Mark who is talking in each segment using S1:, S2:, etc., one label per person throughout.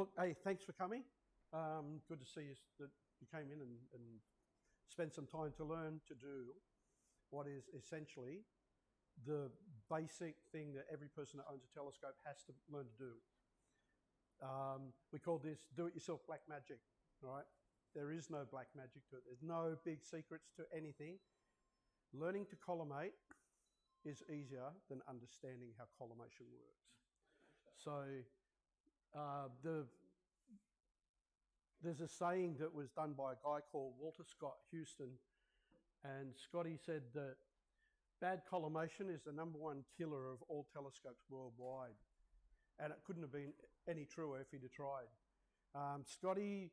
S1: Look, hey, thanks for coming. Good to see you, that you came in and spent some time to learn to do what is essentially the basic thing that every person that owns a telescope has to learn to do. We call this do-it-yourself black magic, right? There is no black magic to it. There's no big secrets to anything. Learning to collimate is easier than understanding how collimation works. So there's a saying that was done by a guy called Walter Scott Houston, and Scotty said that bad collimation is the #1 killer of all telescopes worldwide. And it couldn't have been any truer if he'd have tried. Scotty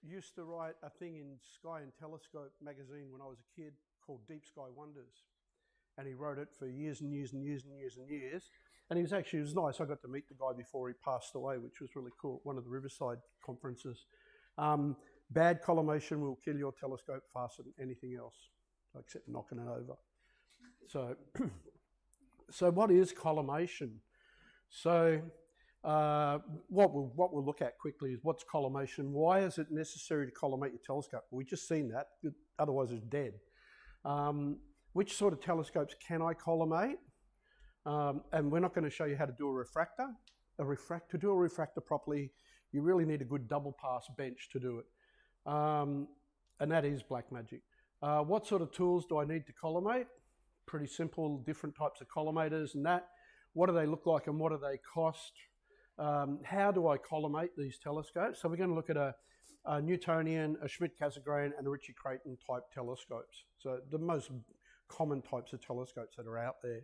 S1: used to write a thing in Sky and Telescope magazine when I was a kid called Deep Sky Wonders. And he wrote it for years and years and years and years and years. And it was nice. I got to meet the guy before he passed away, which was really cool, one of the Riverside conferences. Bad collimation will kill your telescope faster than anything else, except knocking it over. So, so what is collimation? So what we'll look at quickly is what's collimation. Why is it necessary to collimate your telescope? We've just seen that, otherwise it's dead. Which sort of telescopes can I collimate? And we're not going to show you how to do a refractor. To do a refractor properly, you really need a good double pass bench to do it. And that is black magic. What sort of tools do I need to collimate? Pretty simple, different types of collimators and that. What do they look like and what do they cost? How do I collimate these telescopes? So we're going to look at a Newtonian, a Schmidt-Cassegrain and a Ritchie-Creighton type telescopes. So the most common types of telescopes that are out there.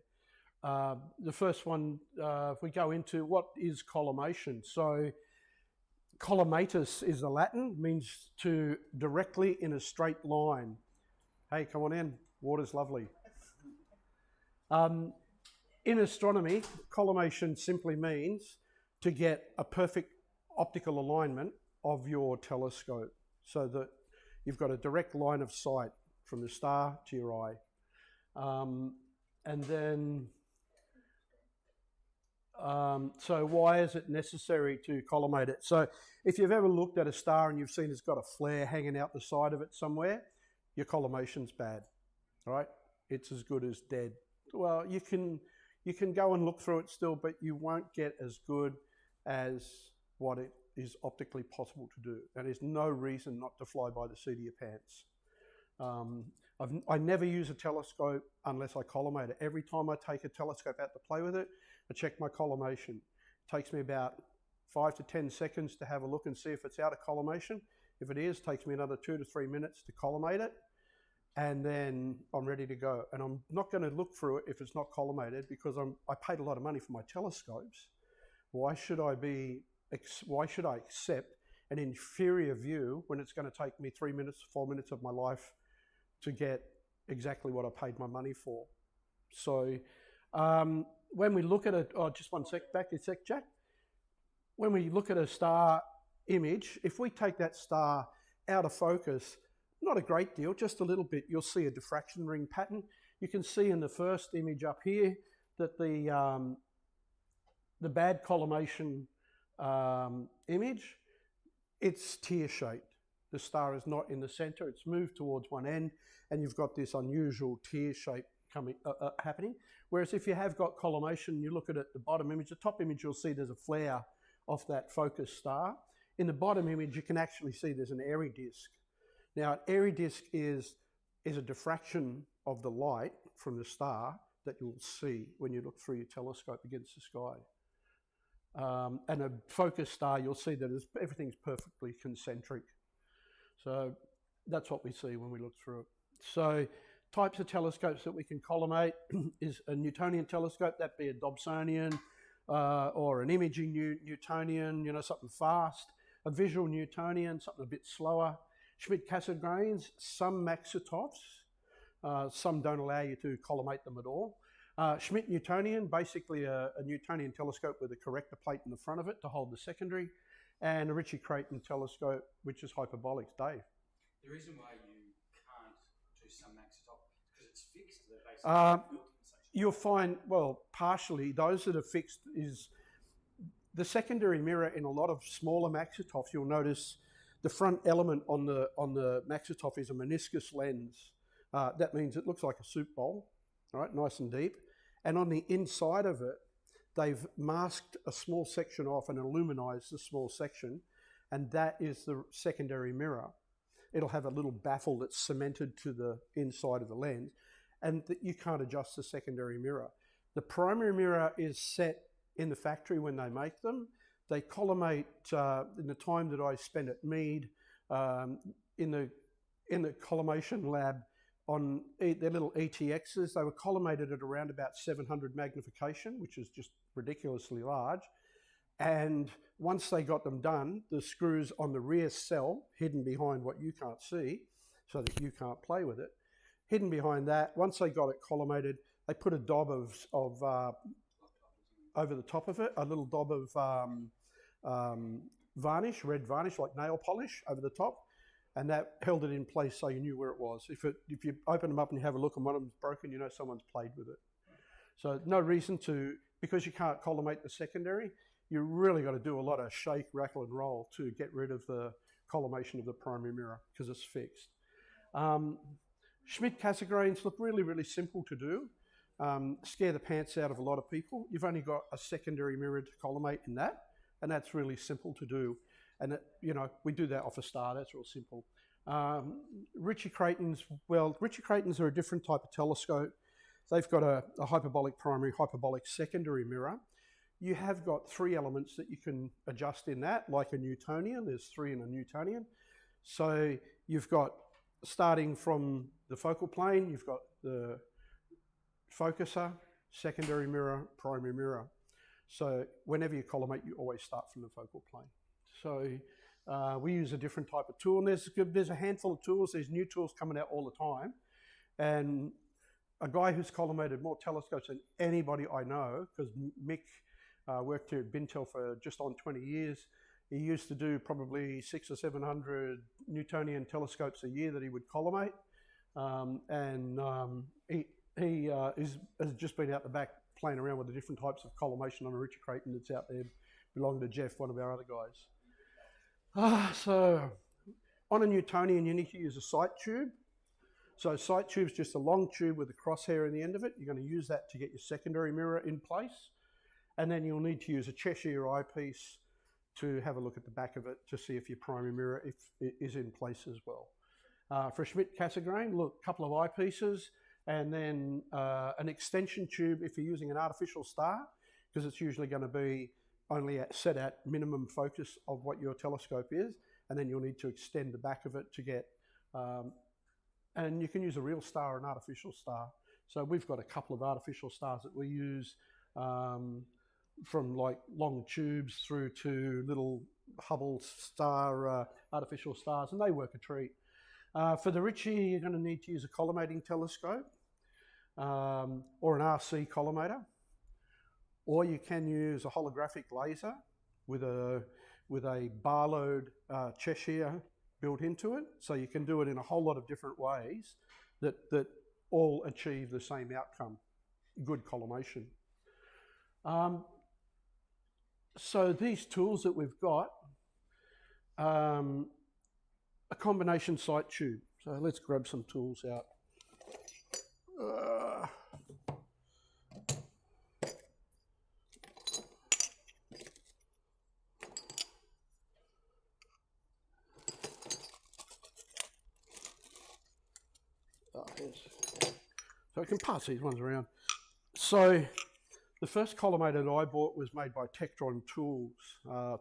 S1: The first one, if we go into what is collimation. So collimatus is the Latin, means to directly in a straight line. Hey, come on in, water's lovely. In astronomy, collimation simply means to get a perfect optical alignment of your telescope so that you've got a direct line of sight from the star to your eye. And then, so why is it necessary to collimate it? So if you've ever looked at a star and you've seen it's got a flare hanging out the side of it somewhere, your collimation's bad, right? It's as good as dead. Well, you can go and look through it still, but you won't get as good as what it is optically possible to do. And there's no reason not to fly by the seat of your pants. I never use a telescope unless I collimate it. Every time I take a telescope out to play with it, I check my collimation. It takes me about 5 to 10 seconds to have a look and see if it's out of collimation. If it is, it takes me another 2 to 3 minutes to collimate it. And then I'm ready to go. And I'm not going to look through it if it's not collimated because I paid a lot of money for my telescopes. Why should I accept an inferior view when it's going to take me 3 minutes, 4 minutes of my life to get exactly what I paid my money for? So when we look at it, just one sec, back a sec, Jack. When we look at a star image, if we take that star out of focus, not a great deal, just a little bit, you'll see a diffraction ring pattern. You can see in the first image up here that the bad collimation image, it's tear-shaped. The star is not in the center, it's moved towards one end, and you've got this unusual tear shape happening. Whereas if you have got collimation, you look at it, the bottom image, the top image, you'll see there's a flare off that focused star. In the bottom image, you can actually see there's an airy disk. Now, an airy disk is a diffraction of the light from the star that you'll see when you look through your telescope against the sky. And a focused star, you'll see that everything's perfectly concentric. So that's what we see when we look through it. So types of telescopes that we can collimate is a Newtonian telescope, that'd be a Dobsonian, or an imaging Newtonian, something fast. A visual Newtonian, something a bit slower. Schmidt-Cassegrains, some Maxitovs, some don't allow you to collimate them at all. Schmidt-Newtonian, basically a Newtonian telescope with a corrector plate in the front of it to hold the secondary, and a Ritchie-Creighton telescope, which is hyperbolics. Dave?
S2: The reason why you can't do some Maxitop is because it's fixed. Basically
S1: you'll find, well, partially, those that are fixed is The secondary mirror in a lot of smaller maxitoffs, you'll notice the front element on the maxitoff is a meniscus lens. That means it looks like a soup bowl, right, nice and deep. And on the inside of it, they've masked a small section off and illuminized the small section, and that is the secondary mirror. It'll have a little baffle that's cemented to the inside of the lens, and that you can't adjust the secondary mirror. The primary mirror is set in the factory when they make them. They collimate in the time that I spent at Mead in the collimation lab on their little ETXs. They were collimated at around about 700 magnification, which is just ridiculously large. And once they got them done, the screws on the rear cell, hidden behind what you can't see, so that you can't play with it, hidden behind that, once they got it collimated, they put a dob of over the top of it, a little dob of varnish, red varnish, like nail polish over the top, and that held it in place so you knew where it was. If you open them up and you have a look and one of them's broken, you know someone's played with it. So no reason to, because you can't collimate the secondary, you really got to do a lot of shake, rattle and roll to get rid of the collimation of the primary mirror because it's fixed. Schmidt-Cassegrains look really, really simple to do. Scare the pants out of a lot of people. You've only got a secondary mirror to collimate in that, and that's really simple to do. And it, you know, we do that off a star. That's real simple. Ritchie-Creightons, well, Ritchie-Creightons are a different type of telescope. They've got a hyperbolic primary, hyperbolic secondary mirror. You have got 3 elements that you can adjust in that, like a Newtonian. There's 3 in a Newtonian. So you've got, starting from the focal plane, you've got the focuser, secondary mirror, primary mirror. So whenever you collimate, you always start from the focal plane. So we use a different type of tool, and there's a handful of tools. There's new tools coming out all the time. And a guy who's collimated more telescopes than anybody I know, because Mick worked here at Bintel for just on 20 years. He used to do probably 600 or 700 Newtonian telescopes a year that he would collimate. He has just been out the back playing around with the different types of collimation on a Ritchie-Creighton that's out there, belonging to Jeff, one of our other guys. So on a Newtonian, you need to use a sight tube. So sight tube's just a long tube with a crosshair in the end of it. You're going to use that to get your secondary mirror in place. And then you'll need to use a Cheshire eyepiece to have a look at the back of it to see if your primary mirror is in place as well. For a Schmidt-Cassegrain, look, a couple of eyepieces, and then an extension tube if you're using an artificial star, because it's usually going to be only set at minimum focus of what your telescope is, and then you'll need to extend the back of it to get, and you can use a real star or an artificial star. So we've got a couple of artificial stars that we use, from like long tubes through to little Hubble star artificial stars, and they work a treat. For the Ritchie, you're going to need to use a collimating telescope or an RC collimator, or you can use a holographic laser with a bar-load Cheshire built into it. So you can do it in a whole lot of different ways that all achieve the same outcome, good collimation. So these tools that we've got, a combination sight tube. So let's grab some tools out. So I can pass these ones around. So the first collimator that I bought was made by Tektron Tools.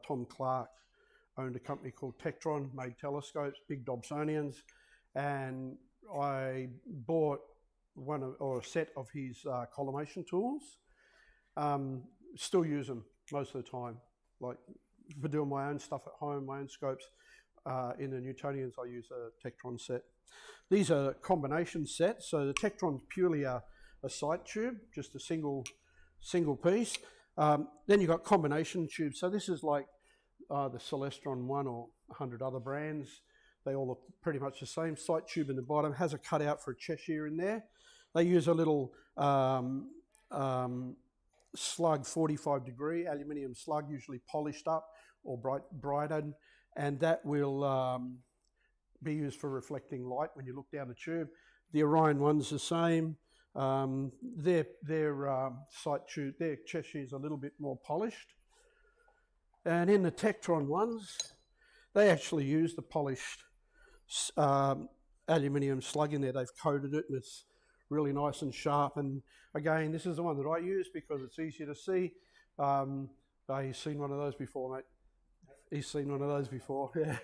S1: Tom Clark owned a company called Tektron, made telescopes, big Dobsonians, and I bought a set of his collimation tools. Still use them most of the time. Like for doing my own stuff at home, my own scopes. In the Newtonians, I use a Tektron set. These are combination sets. So the Tektron's purely a sight tube, just a single piece. Then you've got combination tubes. So this is like the Celestron 1 or 100 other brands. They all look pretty much the same. Sight tube in the bottom has a cutout for a Cheshire in there. They use a little slug 45 degree, aluminium slug, usually polished up or brightened, and that will be used for reflecting light when you look down the tube. The Orion one's the same. Their sight tube, their chest sheet is a little bit more polished. And in the Tektron ones, they actually use the polished aluminium slug in there. They've coated it and it's really nice and sharp. And again, this is the one that I use because it's easier to see. He's seen one of those before, mate. He's seen one of those before, yeah.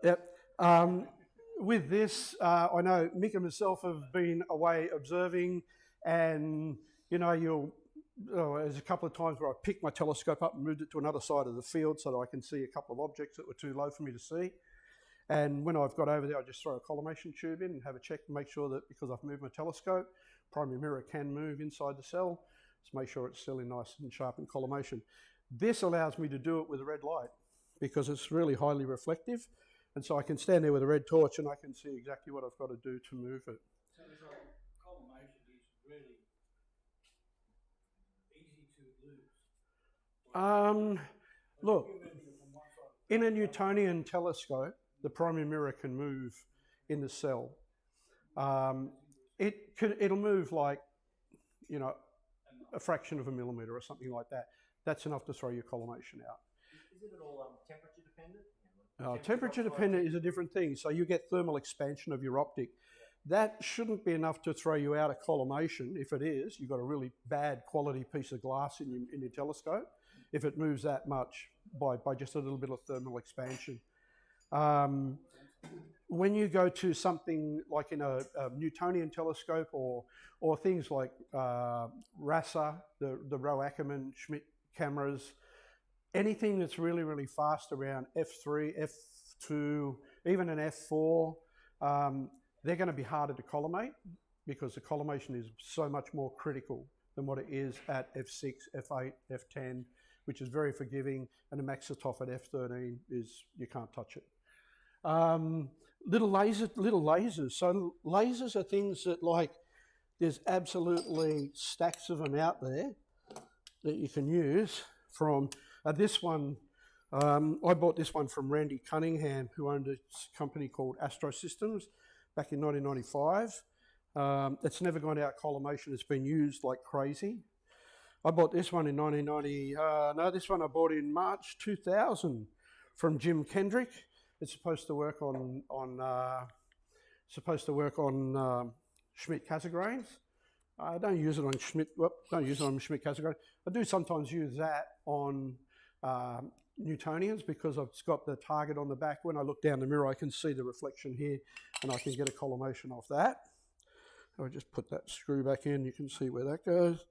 S1: Yep. With this, I know Mick and myself have been away observing, and you know, there's a couple of times where I picked my telescope up and moved it to another side of the field so that I can see a couple of objects that were too low for me to see. And when I've got over there, I just throw a collimation tube in and have a check and make sure that because I've moved my telescope, primary mirror can move inside the cell. Just make sure it's still in nice and sharp in collimation. This allows me to do it with a red light because it's really highly reflective. And so I can stand there with a red torch and I can see exactly what I've got to do to move it.
S3: So collimation is really easy to lose.
S1: Look, in a Newtonian telescope, the primary mirror can move in the cell. It'll move like, you know, a fraction of a millimetre or something like that. That's enough to throw your collimation out.
S4: Is it at all temperature dependent?
S1: Temperature dependent is a different thing. So you get thermal expansion of your optic. That shouldn't be enough to throw you out of collimation. If it is, you've got a really bad quality piece of glass in your telescope. If it moves that much by just a little bit of thermal expansion. When you go to something like in a Newtonian telescope or things like RASA, the Roe Ackerman Schmidt cameras, anything that's really, really fast around F3, F2, even an F4, they're going to be harder to collimate because the collimation is so much more critical than what it is at F6, F8, F10, which is very forgiving, and the Maxitoff at F13 is, you can't touch it. Little lasers. So lasers are things that, like, there's absolutely stacks of them out there that you can use from this one. I bought this one from Randy Cunningham, who owned a company called Astro Systems back in 1995. It's never gone out collimation. It's been used like crazy. I bought this one in 1990. This one I bought in March 2000 from Jim Kendrick. It's supposed to work on Schmidt Cassegrains. I don't use it on Schmidt. Don't use it on Schmidt Cassegrains. I do sometimes use that on Newtonians because it's got the target on the back. When I look down the mirror, I can see the reflection here, and I can get a collimation off that. I'll just put that screw back in. You can see where that goes.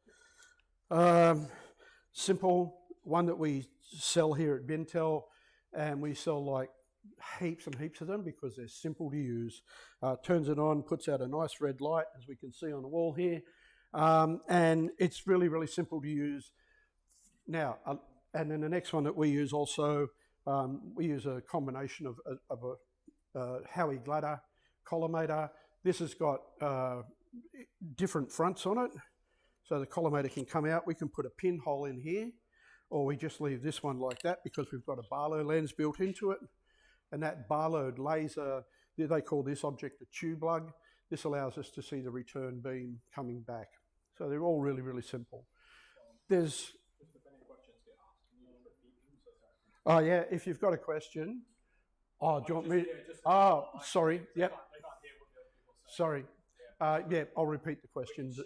S1: Simple one that we sell here at Bintel, and we sell like heaps and heaps of them because they're simple to use. Turns it on, puts out a nice red light, as we can see on the wall here, and it's really, really simple to use. Now, and then the next one that we use also, we use a combination of a Howie Gladder collimator. This has got different fronts on it, so the collimator can come out. We can put a pinhole in here, or we just leave this one like that because we've got a Barlow lens built into it. And that Barlowed laser, they call this object a tube lug. This allows us to see the return beam coming back. So they're all really, really simple. There's... Oh yeah, if you've got a question. Oh, do you want me? Oh, sorry. Yep. Sorry. Yeah, I'll repeat the questions.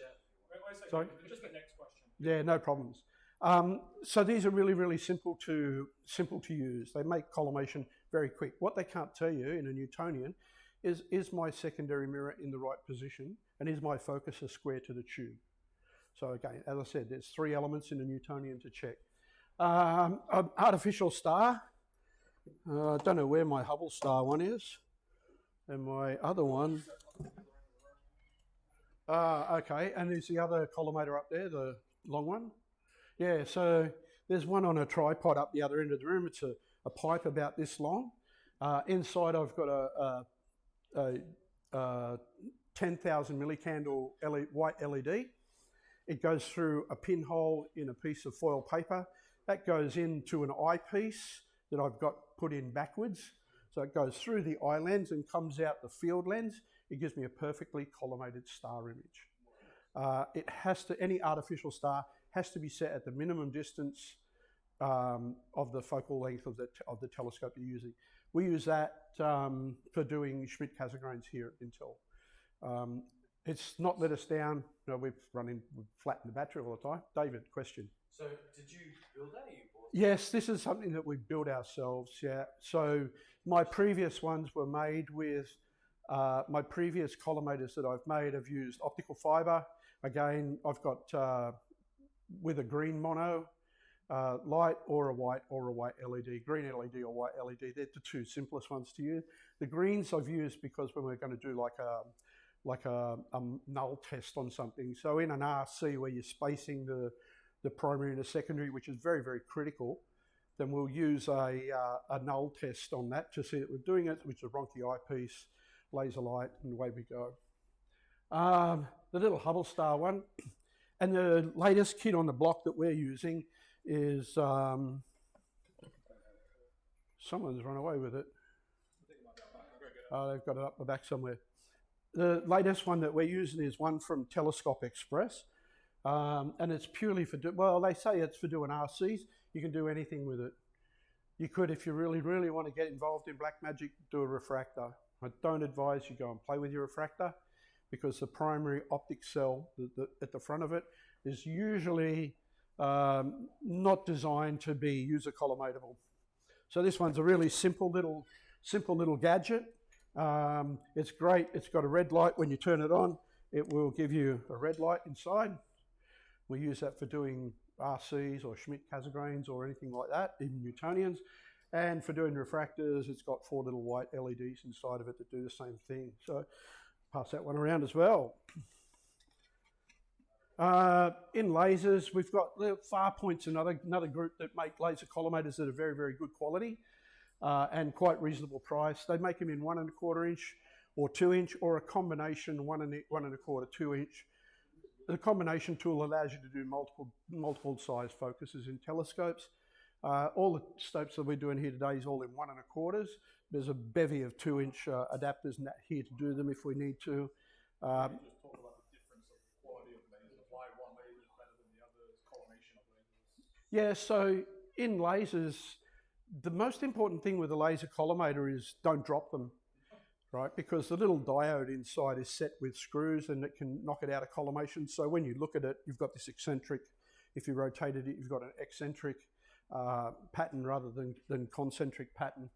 S1: Sorry.
S3: Just the next question.
S1: Yeah, no problems. So these are really, really simple to use. They make collimation very quick. What they can't tell you in a Newtonian is my secondary mirror in the right position, and is my focuser square to the tube. So again, as I said, there's 3 elements in a Newtonian to check. Artificial star. I don't know where my Hubble star one is, and my other one. Okay, and there's the other collimator up there, the long one. Yeah, so there's one on a tripod up the other end of the room. It's a pipe about this long. Inside I've got a 10,000 millicandle white LED, It goes through a pinhole in a piece of foil paper. That goes into an eyepiece that I've got put in backwards. So it goes through the eye lens and comes out the field lens. It gives me a perfectly collimated star image. It has to, any artificial star has to be set at the minimum distance of the focal length of the telescope you're using. We use that for doing Schmidt-Cassegrains here at Bintel. It's not let us down. No, we've flattened the battery all the time. David, question.
S2: So did you build that or you bought it?
S1: Yes, this is something that we built ourselves, yeah. So my previous ones were made with, my previous collimators that I've made have used optical fibre. Again, I've got with a green mono light or a white LED, green LED or white LED. They're the two simplest ones to use. The greens I've used because when we're going to do like a null test on something. So in an RC where you're spacing the primary and the secondary, which is very, very critical, then we'll use a null test on that to see that we're doing it, which is a Ronchi eyepiece, laser light, and away we go. The little Hubble star one, and the latest kit on the block that we're using is, someone's run away with it. They've got it up the back somewhere. The latest one that we're using is one from Telescope Express. And it's purely for, well, they say it's for doing RCs. You can do anything with it. You could, if you really, really want to get involved in black magic, do a refractor. I don't advise you go and play with your refractor because the primary optic cell at the front of it is usually not designed to be user collimatable. So this one's a really simple little gadget. It's great. It's got a red light. When you turn it on, it will give you a red light inside. We use that for doing RCs or Schmidt-Cassegrains or anything like that, even Newtonians. And for doing refractors, it's got 4 little white LEDs inside of it that do the same thing. So pass that one around as well. In lasers, we've got Farpoint's another group that make laser collimators that are very, very good quality and quite reasonable price. They make them in 1 1/4 inch or 2 inch or a combination 1 1/4, 2 inch. The combination tool allows you to do multiple size focuses in telescopes. All the scopes that we're doing here today is all in 1 1/4. There's a bevy of 2 inch adapters here to do them if we need to.
S3: Can you just talk about the difference of quality of lasers, why one laser is better than the other, collimation of lasers?
S1: Yeah, so in lasers, the most important thing with a laser collimator is don't drop them, right? Because the little diode inside is set with screws and it can knock it out of collimation. So when you look at it, you've got this eccentric. If you rotated it, you've got an eccentric pattern rather than concentric pattern.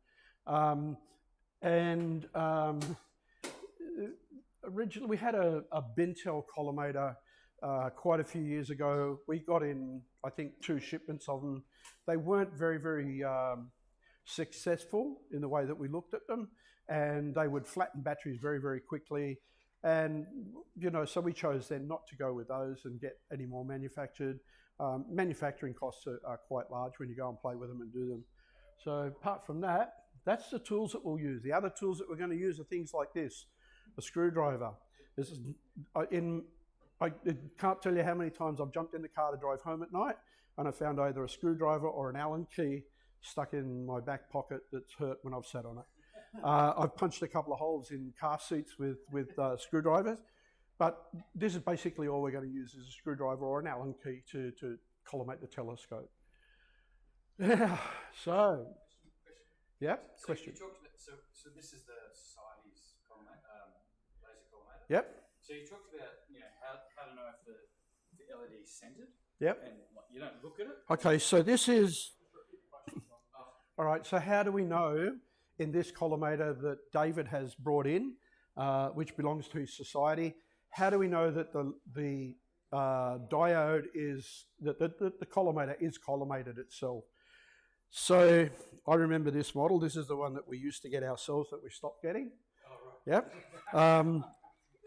S1: Originally we had a Bintel collimator quite a few years ago. We got in, I think, 2 shipments of them. They weren't very, very successful in the way that we looked at them, and they would flatten batteries very, very quickly. And, you know, so we chose then not to go with those and get any more manufactured. Manufacturing costs are quite large when you go and play with them and do them. So apart from that, that's the tools that we'll use. The other tools that we're going to use are things like this, a screwdriver. This is, I can't tell you how many times I've jumped in the car to drive home at night and I found either a screwdriver or an Allen key stuck in my back pocket that's hurt when I've sat on it. I've punched a couple of holes in car seats with screwdrivers, but this is basically all we're going to use is a screwdriver or an Allen key to collimate the telescope. Yeah, so, yeah,
S2: So
S1: question.
S2: you talked about, so this is the Society's laser collimator?
S1: Yep.
S2: So you talked about, you know, how to know if the LED is centered.
S1: Yep.
S2: And like, you don't look at it.
S1: Okay, so this is, all right, so how do we know in this collimator that David has brought in, which belongs to his Society, how do we know that the diode is, that the collimator is collimated itself? So I remember this model. This is the one that we used to get ourselves that we stopped getting. Oh, right.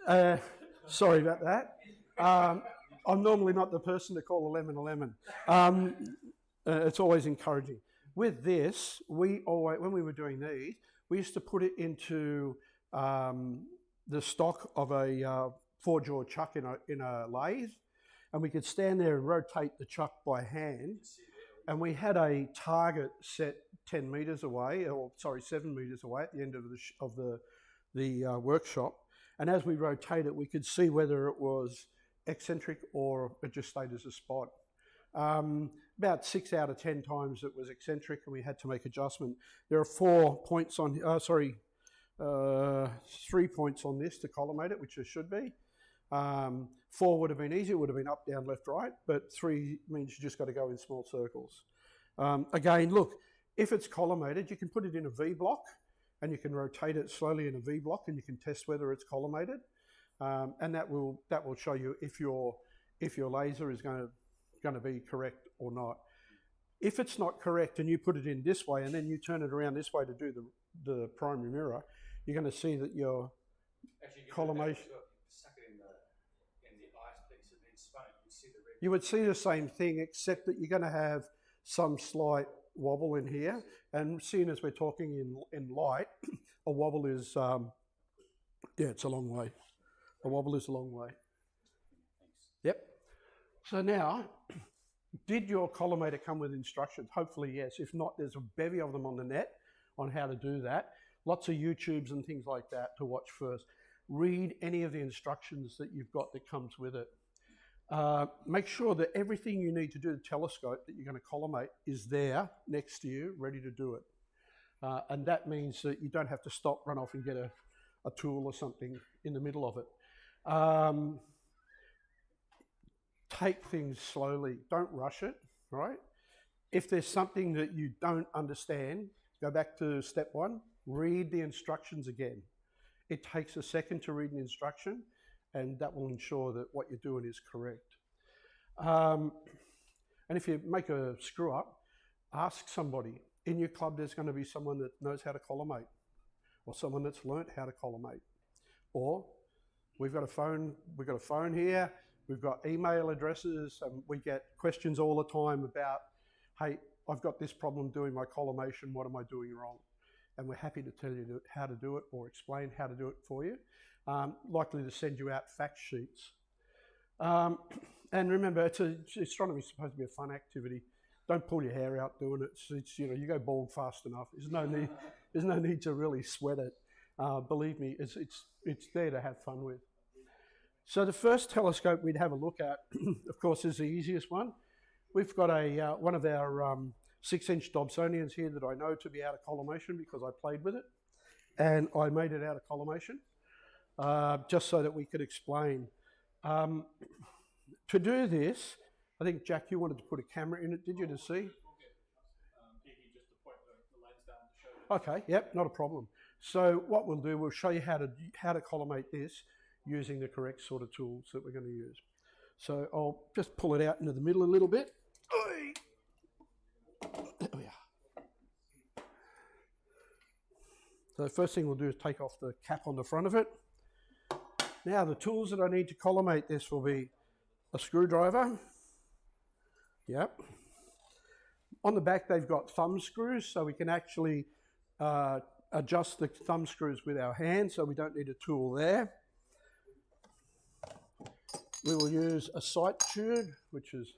S1: Yep. Sorry about that. I'm normally not the person to call a lemon. It's always encouraging. With this, we always, when we were doing these, we used to put it into the stock of a 4-jaw chuck in a lathe, and we could stand there and rotate the chuck by hand, and we had a target set 10 metres away, or sorry, 7 metres away at the end of the workshop, and as we rotate it, we could see whether it was eccentric or it just stayed as a spot. About 6 out of 10 times it was eccentric, and we had to make adjustment. There are 4 points on, 3 points on this to collimate it, which there should be. 4 would have been easy, it would have been up, down, left, right, but 3 means you just got to go in small circles. Again, look, if it's collimated, you can put it in a V block, and you can rotate it slowly in a V block, and you can test whether it's collimated, and that will show you if your laser is going to be correct or not. If it's not correct and you put it in this way and then you turn it around this way to do the primary mirror, you're going to see that your collimation. You would see the same thing, except that you're going to have some slight wobble in here. And seeing as we're talking in light, a wobble is, it's a long way. A wobble is a long way. Yep. So now, did your collimator come with instructions? Hopefully yes. If not, there's a bevy of them on the net on how to do that. Lots of YouTubes and things like that to watch first. Read any of the instructions that you've got that comes with it. Make sure that everything you need to do the telescope that you're going to collimate is there next to you, ready to do it. And that means that you don't have to stop, run off and get a tool or something in the middle of it. Take things slowly. Don't rush it, right? If there's something that you don't understand, go back to step 1, read the instructions again. It takes a second to read an instruction, and that will ensure that what you're doing is correct. And if you make a screw up, ask somebody. In your club, there's going to be someone that knows how to collimate, or someone that's learnt how to collimate. Or we've got a phone here, we've got email addresses, and we get questions all the time about, hey, I've got this problem doing my collimation, what am I doing wrong? And we're happy to tell you how to do it or explain how to do it for you. Likely to send you out fact sheets. And remember, astronomy is supposed to be a fun activity. Don't pull your hair out doing it. It's you go bald fast enough. There's no need to really sweat it. Believe me, it's there to have fun with. So the first telescope we'd have a look at, of course, is the easiest one. We've got one of our 6-inch Dobsonians here that I know to be out of collimation because I played with it, and I made it out of collimation just so that we could explain. To do this, I think, Jack, you wanted to put a camera in it, did you, to see? Okay, yep, not a problem. So what we'll do, we'll show you how to collimate this using the correct sort of tools that we're going to use. So I'll just pull it out into the middle a little bit. There we are. So the first thing we'll do is take off the cap on the front of it. Now the tools that I need to collimate this will be a screwdriver. Yep. On the back they've got thumb screws, so we can actually adjust the thumb screws with our hands, so we don't need a tool there. We will use a sight tube, which is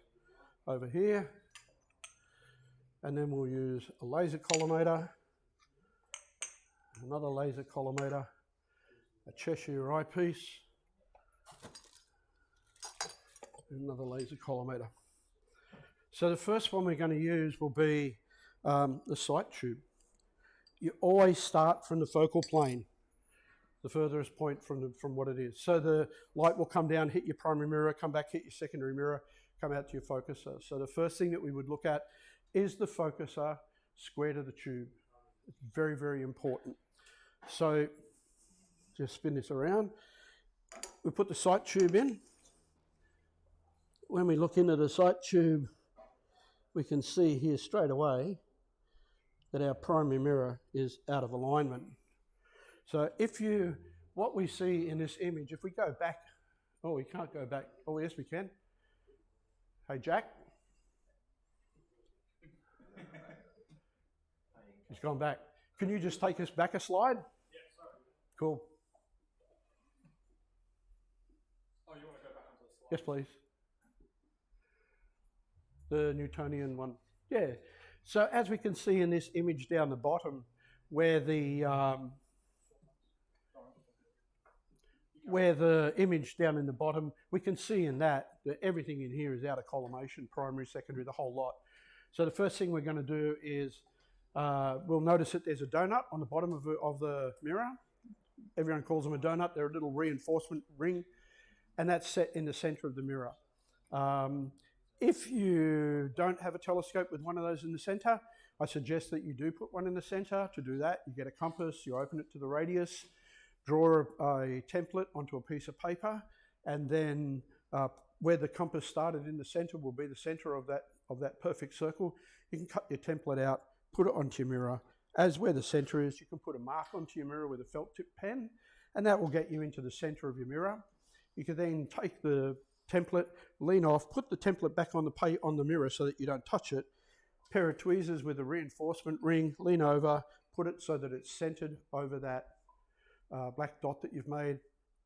S1: over here, and then we'll use a laser collimator, another laser collimator, a Cheshire eyepiece, and another laser collimator. So the first one we're going to use will be the sight tube. You always start from the focal plane, the furthest point from what it is. So the light will come down, hit your primary mirror, come back, hit your secondary mirror, come out to your focuser. So the first thing that we would look at is the focuser square to the tube. It's very, very important. So just spin this around. We put the sight tube in. When we look into the sight tube, we can see here straight away that our primary mirror is out of alignment. So what we see in this image, if we go back, oh, we can't go back. Oh, yes, we can. Hey, Jack. He's gone back. Can you just take us back a slide?
S3: Yeah, sorry.
S1: Cool.
S3: Oh, you want to go back onto the slide?
S1: Yes, please. The Newtonian one. Yeah. So as we can see in this image down the bottom, where the image down in the bottom, we can see in that everything in here is out of collimation, primary, secondary, the whole lot. So the first thing we're going to do is we'll notice that there's a donut on the bottom of the mirror. Everyone calls them a donut. They're a little reinforcement ring, and that's set in the center of the mirror. If you don't have a telescope with one of those in the center, I suggest that you do put one in the center. To do that, you get a compass, you open it to the radius, draw a template onto a piece of paper, and then where the compass started in the center will be the center of that perfect circle. You can cut your template out, put it onto your mirror. As where the center is, you can put a mark onto your mirror with a felt tip pen, and that will get you into the center of your mirror. You can then take the template, lean off, put the template back on the mirror so that you don't touch it. Pair of tweezers with a reinforcement ring, lean over, put it so that it's centered over that black dot that you've made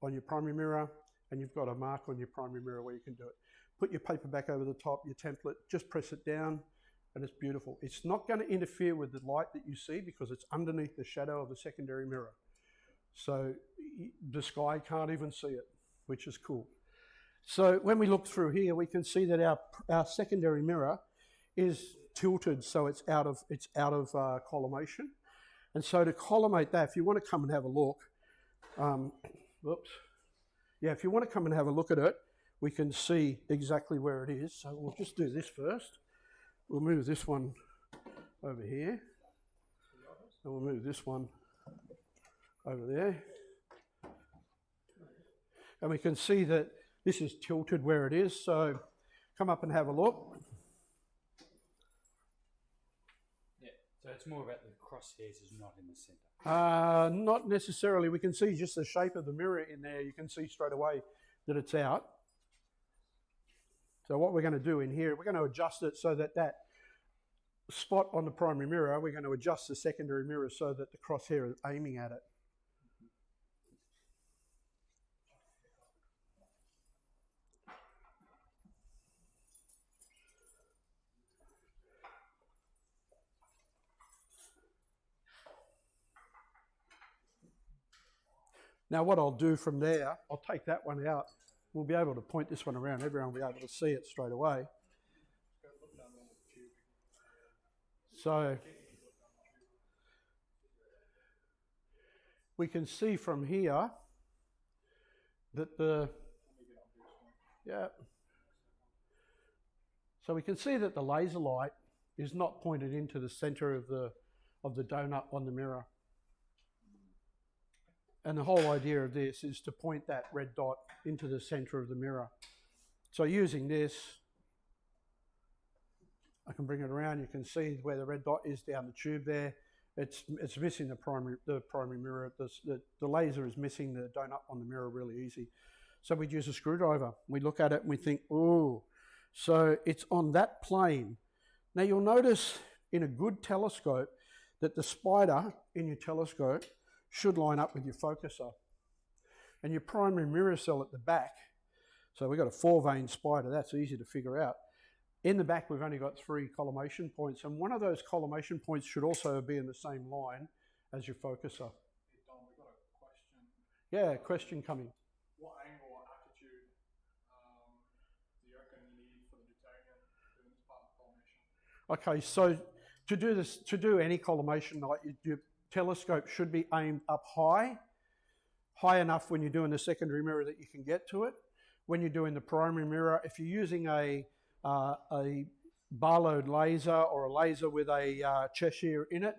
S1: on your primary mirror, and you've got a mark on your primary mirror where you can do it. Put your paper back over the top, your template, just press it down, and it's beautiful. It's not going to interfere with the light that you see because it's underneath the shadow of the secondary mirror. So the sky can't even see it, which is cool. So when we look through here, we can see that our secondary mirror is tilted, so it's out of collimation. And so to collimate that, if you want to come and have a look, if you want to come and have a look at it, we can see exactly where it is. So we'll just do this first. We'll move this one over here, and we'll move this one over there. And we can see that this is tilted where it is, so come up and have a look.
S2: Yeah, so it's more about the crosshairs is not in the centre.
S1: Not necessarily. We can see just the shape of the mirror in there. You can see straight away that it's out. So what we're going to do in here, we're going to adjust it so that that spot on the primary mirror, we're going to adjust the secondary mirror so that the crosshair is aiming at it. Now what I'll do from there, I'll take that one out. We'll be able to point this one around. Everyone will be able to see it straight away. So we can see from here that so we can see that the laser light is not pointed into the center of the donut on the mirror. And the whole idea of this is to point that red dot into the center of the mirror. So using this, I can bring it around. You can see where the red dot is down the tube there. It's missing the primary mirror. The laser is missing the donut on the mirror really easy. So we'd use a screwdriver. We look at it and we think, oh, so it's on that plane. Now you'll notice in a good telescope that the spider in your telescope should line up with your focuser. And your primary mirror cell at the back, so we've got a 4-vein spider, that's easy to figure out. In the back, we've only got 3 collimation points, and one of those collimation points should also be in the same line as your focuser.
S3: Hey Don, we've got a question.
S1: Yeah, question coming.
S3: What angle or attitude do you reckon you need for the Newtonian doing this part of collimation?
S1: Okay, so to do any collimation, like your telescope should be aimed up high enough when you're doing the secondary mirror that you can get to it. When you're doing the primary mirror, if you're using a Barlow laser or a laser with a Cheshire in it,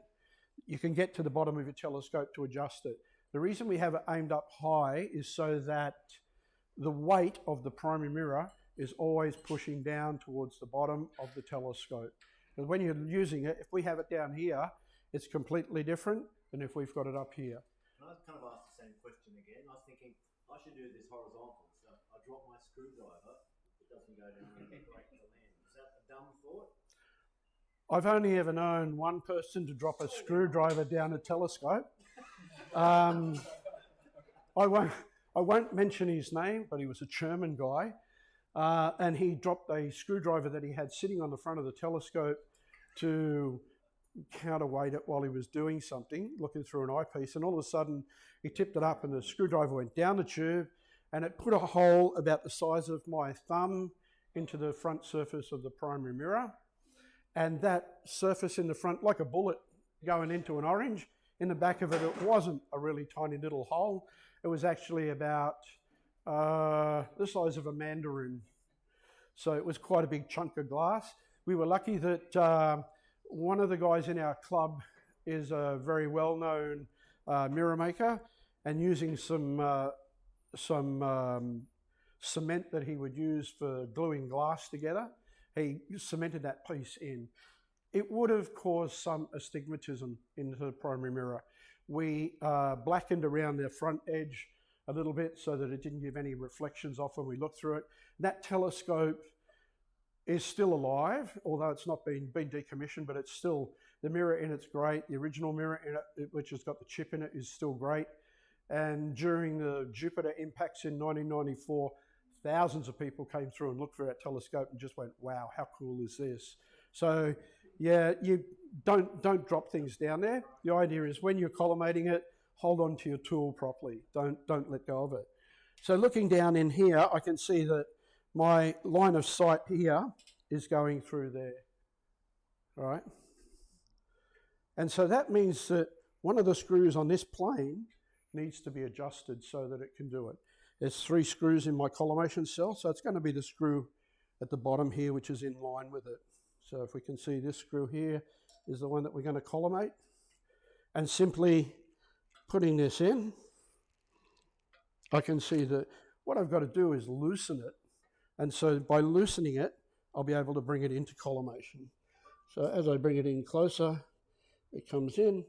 S1: you can get to the bottom of your telescope to adjust it. The reason we have it aimed up high is so that the weight of the primary mirror is always pushing down towards the bottom of the telescope. And when you're using it, if we have it down here, it's completely different than if we've got it up here.
S4: Can I kind of ask the same question again? I was thinking I should do this horizontal, so I drop my screwdriver, it doesn't go down and break the land. Is that a dumb thought?
S1: I've only ever known one person to drop a screwdriver down a telescope. I won't mention his name, but he was a German guy. and he dropped a screwdriver that he had sitting on the front of the telescope to counterweight it while he was doing something, looking through an eyepiece, and all of a sudden he tipped it up and the screwdriver went down the tube and it put a hole about the size of my thumb into the front surface of the primary mirror. And that surface in the front, like a bullet going into an orange, in the back of it, it wasn't a really tiny little hole. It was actually about the size of a mandarin. So it was quite a big chunk of glass. We were lucky that one of the guys in our club is a very well-known mirror maker, and using some cement that he would use for gluing glass together, he cemented that piece in. It would have caused some astigmatism into the primary mirror. We blackened around the front edge a little bit so that it didn't give any reflections off when we looked through it. That telescope is still alive, although it's not been decommissioned, but it's still, the mirror in it's great. The original mirror in it, which has got the chip in it, is still great. And during the Jupiter impacts in 1994, thousands of people came through and looked through that telescope and just went, wow, how cool is this? So yeah, you don't drop things down there. The idea is when you're collimating it, hold on to your tool properly. Don't let go of it. So looking down in here, I can see that my line of sight here is going through there, all right? And so that means that one of the screws on this plane needs to be adjusted so that it can do it. There's 3 screws in my collimation cell, so it's going to be the screw at the bottom here, which is in line with it. So if we can see, this screw here is the one that we're going to collimate. And simply putting this in, I can see that what I've got to do is loosen it. And so by loosening it, I'll be able to bring it into collimation. So as I bring it in closer, it comes in.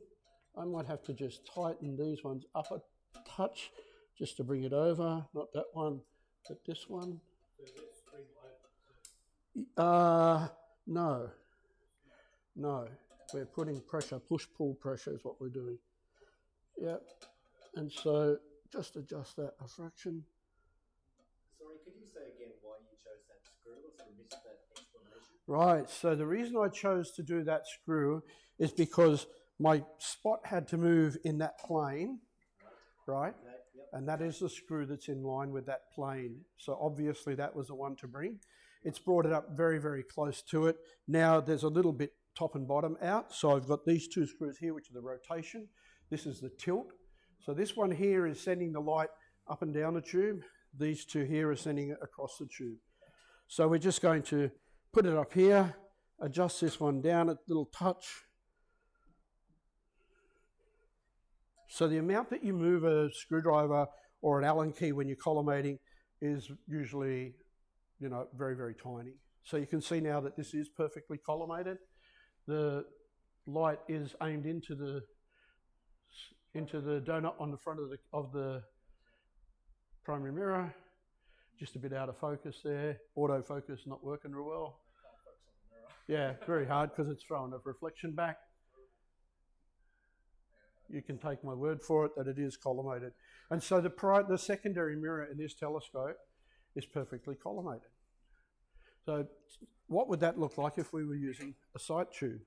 S1: I might have to just tighten these ones up a touch just to bring it over. Not that one, but this one. No. We're putting pressure, push-pull pressure is what we're doing. Yep. And so just adjust that a fraction.
S4: Sorry, could you say again why you chose that screw? I sort of missed that explanation.
S1: Right, so the reason I chose to do that screw is because my spot had to move in that plane, right?
S4: Yep.
S1: And that is the screw that's in line with that plane. So obviously that was the one to bring. It's brought it up very, very close to it. Now there's a little bit top and bottom out. So I've got these 2 screws here, which are the rotation. This is the tilt. So this one here is sending the light up and down the tube. These 2 here are sending it across the tube. So we're just going to put it up here, adjust this one down a little touch. So the amount that you move a screwdriver or an Allen key when you're collimating is usually, very, very tiny. So you can see now that this is perfectly collimated. The light is aimed into the donut on the front of the primary mirror. Just a bit out of focus there. Autofocus not working real well. Yeah, very hard because it's throwing a reflection back. You can take my word for it that it is collimated. And so the secondary mirror in this telescope is perfectly collimated. So what would that look like if we were using a sight tube?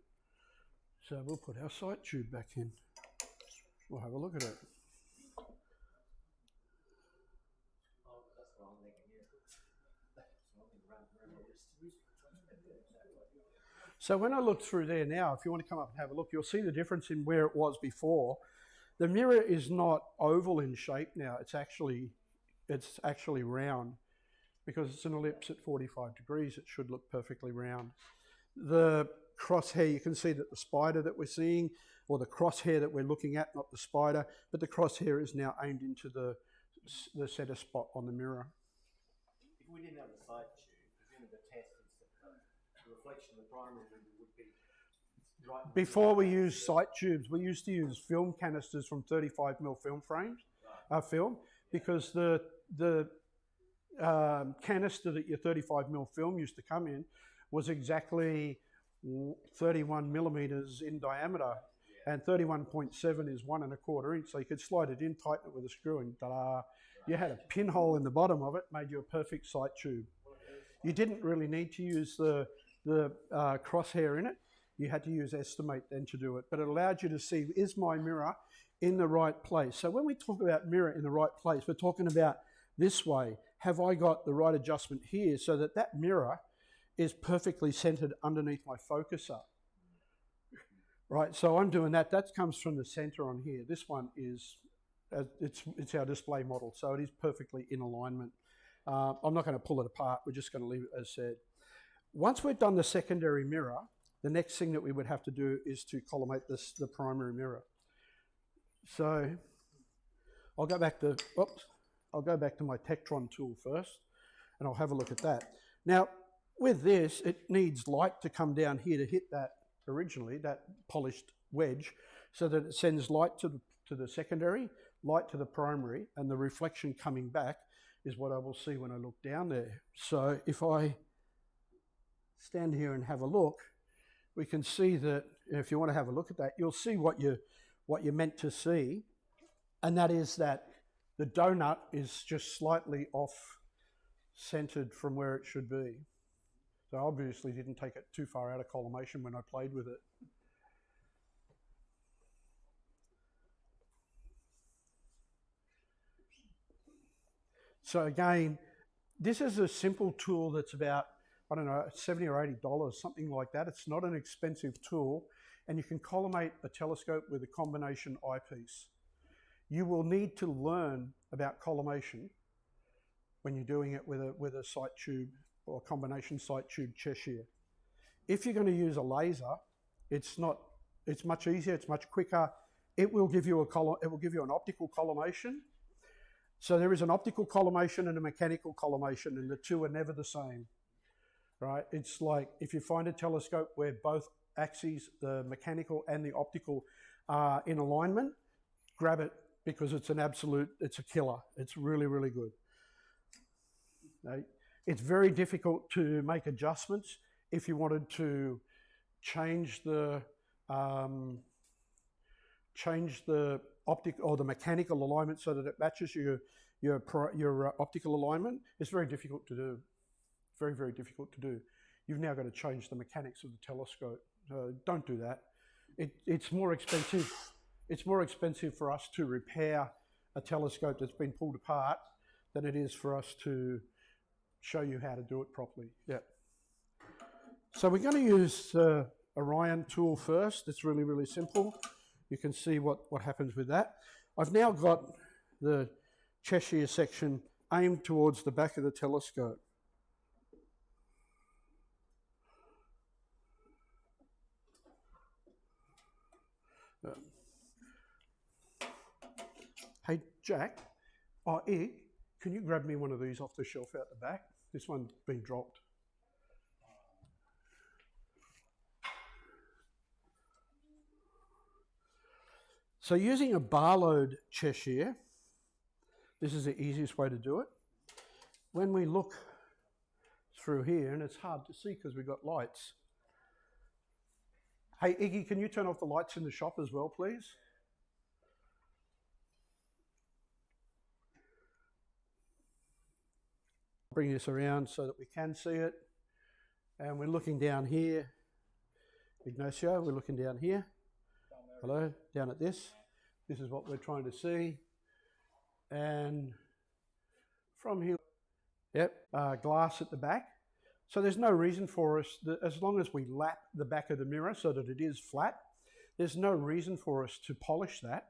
S1: So we'll put our sight tube back in. We'll have a look at it. So when I look through there now, if you want to come up and have a look, you'll see the difference in where it was before. The mirror is not oval in shape now. It's actually round. Because it's an ellipse at 45 degrees, it should look perfectly round. The crosshair, you can see that the spider that we're seeing, or the crosshair that we're looking at, not the spider, but the crosshair is now aimed into the center spot on the mirror.
S4: If we didn't have the sight tube, presumably the test is that the reflection of the primary mirror would be right.
S1: Before we used sight tubes, we used to use film canisters from 35mm film frames, film, because the canister that your 35mm film used to come in was exactly 31 millimeters in diameter, and 31.7 is 1 1/4 inch, so you could slide it in, tighten it with a screw, and ta-da, you had a pinhole in the bottom of it, made you a perfect sight tube. you didn't really need to use the crosshair in it. You had to use estimate then to do it, but it allowed you to see, is my mirror in the right place? So when we talk about mirror in the right place, we're talking about this way. Have I got the right adjustment here so that that mirror is perfectly centered underneath my focuser? Right, so I'm doing that. That comes from the center on here. This one is, it's our display model, so it is perfectly in alignment. I'm not going to pull it apart. We're just going to leave it as said. Once we've done the secondary mirror, the next thing that we would have to do is to collimate the primary mirror. So I'll go back to my Tektron tool first, and I'll have a look at that. Now, with this, it needs light to come down here to hit that originally, that polished wedge, so that it sends light to the secondary, light to the primary, and the reflection coming back is what I will see when I look down there. So if I stand here and have a look, we can see that, if you want to have a look at that, you'll see what you're meant to see, and that is that the donut is just slightly off centered from where it should be. So I obviously didn't take it too far out of collimation when I played with it. So again, this is a simple tool that's about, I don't know, $70 or $80, something like that. It's not an expensive tool, and you can collimate a telescope with a combination eyepiece. You will need to learn about collimation when you're doing it with a sight tube or combination sight tube Cheshire. If you're going to use a laser, it's much easier, it's much quicker. It will give you an optical collimation. So there is an optical collimation and a mechanical collimation, and the two are never the same, right? It's like if you find a telescope where both axes, the mechanical and the optical, are in alignment, grab it, because it's a killer. It's really, really good. Okay? It's very difficult to make adjustments if you wanted to change the optic or the mechanical alignment so that it matches your optical alignment. It's very difficult to do. Very, very difficult to do. You've now got to change the mechanics of the telescope. Don't do that. It's more expensive. It's more expensive for us to repair a telescope that's been pulled apart than it is for us to show you how to do it properly. Yeah. So we're going to use Orion tool first. It's really, really simple. You can see what happens with that. I've now got the Cheshire section aimed towards the back of the telescope. Hey, Jack, Ig, can you grab me one of these off the shelf out the back? This one's been dropped. So using a bar load Cheshire, this is the easiest way to do it. When we look through here, and it's hard to see because we've got lights. Hey, Iggy, can you turn off the lights in the shop as well, please? Bring this around so that we can see it. And we're looking down here. Ignacio, we're looking down here. Hello, down at this. This is what we're trying to see. And from here, yep, glass at the back. So there's no reason for us, as long as we lap the back of the mirror so that it is flat, there's no reason for us to polish that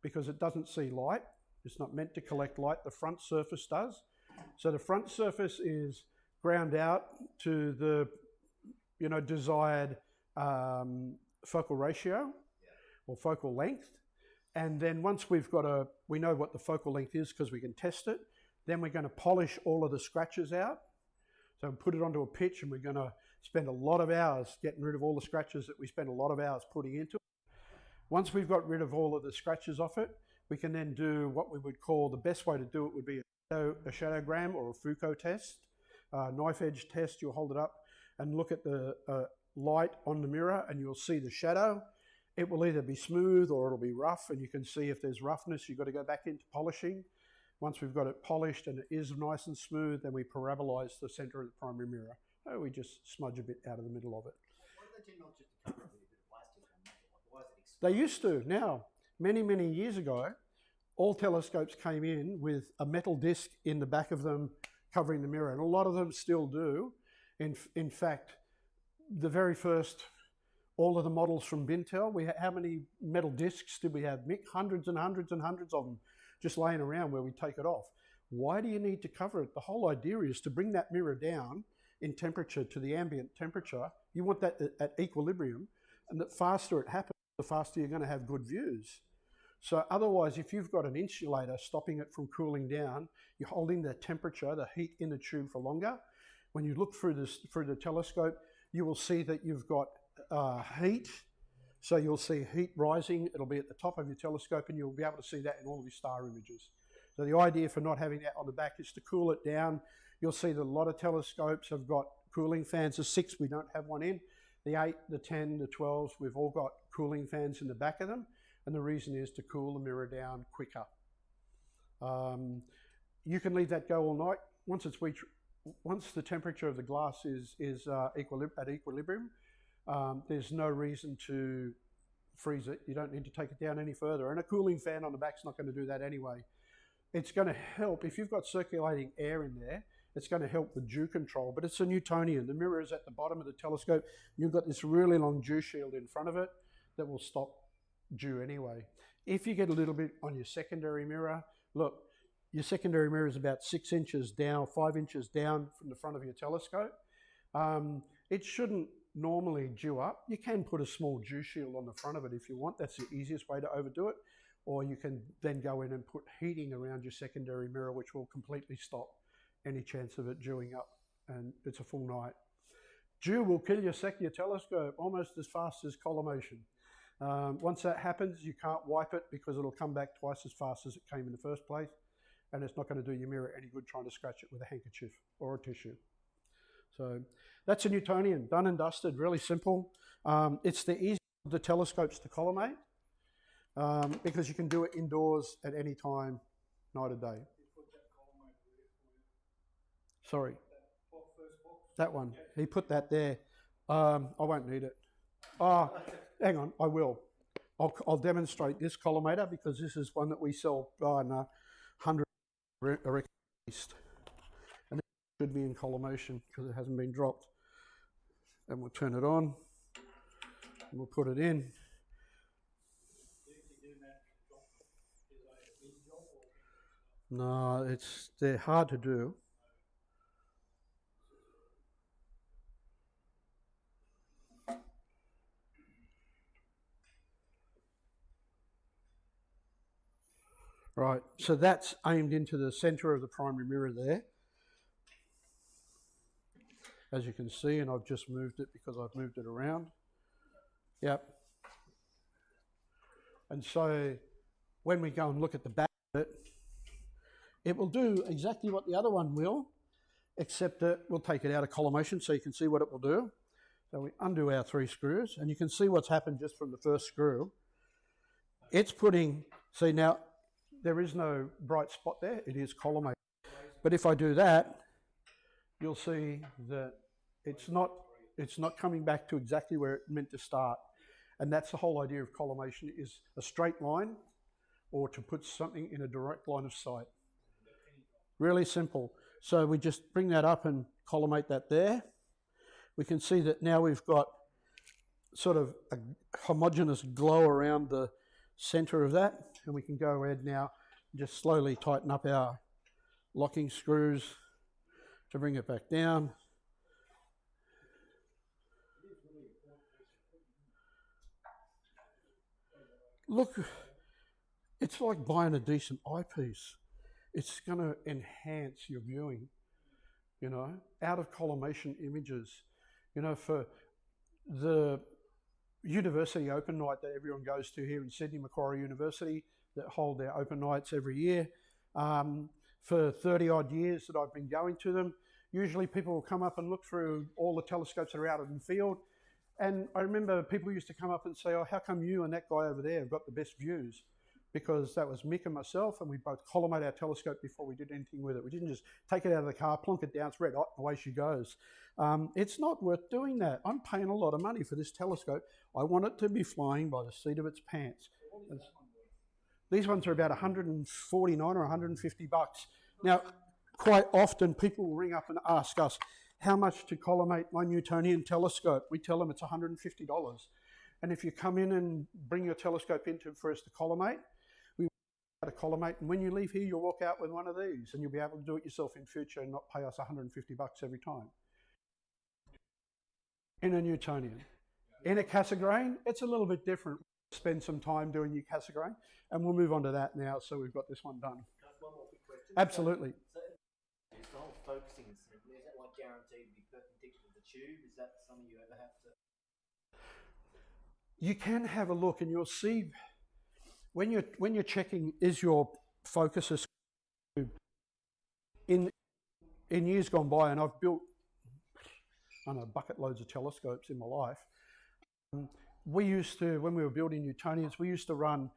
S1: because it doesn't see light. It's not meant to collect light. The front surface does. So the front surface is ground out to the, desired focal ratio or focal length. And then once we know what the focal length is because we can test it, then we're going to polish all of the scratches out. So put it onto a pitch and we're going to spend a lot of hours getting rid of all the scratches that we spend a lot of hours putting into it. Once we've got rid of all of the scratches off it, we can then do what we would call, the best way to do it would be a shadowgram or a Foucault test, knife edge test. You'll hold it up and look at the light on the mirror and you'll see the shadow. It will either be smooth or it'll be rough, and you can see if there's roughness, you've got to go back into polishing. Once we've got it polished and it is nice and smooth, then we parabolize the center of the primary mirror. So we just smudge a bit out of the middle of it.
S4: Why do they tend not just to cover it with a bit of plastic or metal? Like, why is it exposed?
S1: They used to. Now, many, many years ago, all telescopes came in with a metal disc in the back of them covering the mirror, and a lot of them still do. In fact, the very first, all of the models from Bintel, how many metal discs did we have, Mick? Hundreds and hundreds and hundreds of them just laying around where we take it off. Why do you need to cover it? The whole idea is to bring that mirror down in temperature to the ambient temperature. You want that at equilibrium, and the faster it happens, the faster you're going to have good views. So otherwise, if you've got an insulator stopping it from cooling down, you're holding the temperature, the heat in the tube for longer. When you look through the telescope, you will see that you've got heat. So you'll see heat rising. It'll be at the top of your telescope, and you'll be able to see that in all of your star images. So the idea for not having that on the back is to cool it down. You'll see that a lot of telescopes have got cooling fans. The 6, we don't have one in. The 8, the 10, the 12s, we've all got cooling fans in the back of them. And the reason is to cool the mirror down quicker. You can leave that go all night. Once the temperature of the glass is at equilibrium, there's no reason to freeze it. You don't need to take it down any further. And a cooling fan on the back's not going to do that anyway. It's going to help, if you've got circulating air in there, it's going to help with dew control, but it's a Newtonian. The mirror is at the bottom of the telescope. You've got this really long dew shield in front of it that will stop dew anyway. If you get a little bit on your secondary mirror, look, your secondary mirror is about 6 inches down, 5 inches down from the front of your telescope. It shouldn't normally dew up. You can put a small dew shield on the front of it if you want. That's the easiest way to overdo it. Or you can then go in and put heating around your secondary mirror, which will completely stop any chance of it dewing up, and it's a full night. Dew will kill your telescope almost as fast as collimation. Once that happens, you can't wipe it because it'll come back twice as fast as it came in the first place, and it's not going to do your mirror any good trying to scratch it with a handkerchief or a tissue. So that's a Newtonian, done and dusted, really simple. It's the easiest of the telescopes to collimate because you can do it indoors at any time, night or day. Sorry, that one. He put that there. I won't need it. Oh, hang on, I will. I'll demonstrate this collimator because this is one that we sell by 100 at least. And it should be in collimation because it hasn't been dropped. And we'll turn it on and we'll put it in. No, they're hard to do. Right, so that's aimed into the center of the primary mirror there. As you can see, and I've just moved it because I've moved it around. Yep. And so when we go and look at the back of it, it will do exactly what the other one will, except that we'll take it out of collimation so you can see what it will do. So we undo our 3 screws, and you can see what's happened just from the first screw. It's putting, see now, there is no bright spot there, it is collimated. But if I do that, you'll see that it's not coming back to exactly where it meant to start. And that's the whole idea of collimation, is a straight line or to put something in a direct line of sight. Really simple. So we just bring that up and collimate that there. We can see that now we've got sort of a homogeneous glow around the center of that, and we can go ahead now and just slowly tighten up our locking screws to bring it back down. Look, it's like buying a decent eyepiece. It's going to enhance your viewing, you know, out of collimation images. You know, for the university open night that everyone goes to here in Sydney, Macquarie University, that hold their open nights every year. For 30 odd years that I've been going to them, usually people will come up and look through all the telescopes that are out in the field. And I remember people used to come up and say, oh, how come you and that guy over there have got the best views? because that was Mick and myself, and we both collimate our telescope before we did anything with it. We didn't just take it out of the car, plonk it down, it's red hot, and away she goes. It's not worth doing that. I'm paying a lot of money for this telescope. I want it to be flying by the seat of its pants. These ones are about 149 or 150 bucks. Now, quite often people will ring up and ask us how much to collimate my Newtonian telescope. We tell them it's $150. And if you come in and bring your telescope in for us to collimate, we will to collimate. And when you leave here, you'll walk out with one of these, and you'll be able to do it yourself in future and not pay us 150 bucks every time. In a Newtonian. In a Cassegrain, it's a little bit different. Spend some time doing your Cassegrain, and we'll move on to that now. So we've got this one done.
S4: Just one more quick question.
S1: Absolutely.
S4: So the whole focusing system, is that like guaranteed to be perpendicular to the tube? Is that something you ever have to?
S1: You can have a look, and you'll see when you're checking is your focuser in years gone by, and I've built I don't know bucket loads of telescopes in my life. We used to, when we were building Newtonians, we used to run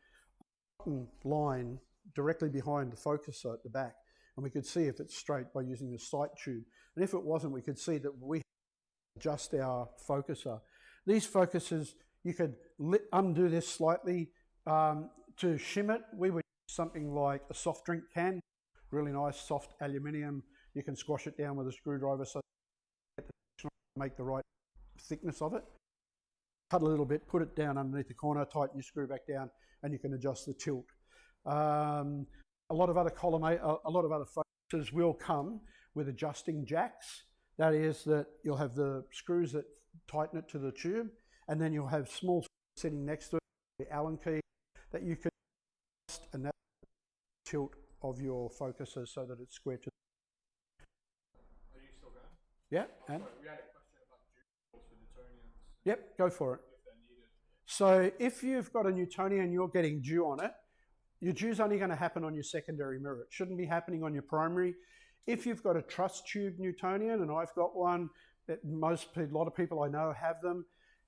S1: a line directly behind the focuser at the back, and we could see if it's straight by using the sight tube. And if it wasn't, we could see that we had to adjust our focuser. These focusers, you could undo this slightly to shim it. We would use something like a soft drink can, really nice soft aluminium. You can squash it down with a screwdriver so you make the right thickness of it. Cut a little bit, put it down underneath the corner, tighten your screw back down, and you can adjust the tilt. A lot of other focusers will come with adjusting jacks. That is that you'll have the screws that tighten it to the tube, and then you'll have small sitting next to it, the Allen key, that you can adjust, and that's the tilt of your focuser so that it's square to.
S3: Are you still going?
S1: Yeah, and?
S3: Sorry, we had a question about duals for Newtonians.
S1: Yep, go for it.
S3: If they're needed.
S1: So if you've got a Newtonian, you're getting dew on it, your dew's only going to happen on your secondary mirror. It shouldn't be happening on your primary. If you've got a truss tube Newtonian, and I've got one that a lot of people I know have them,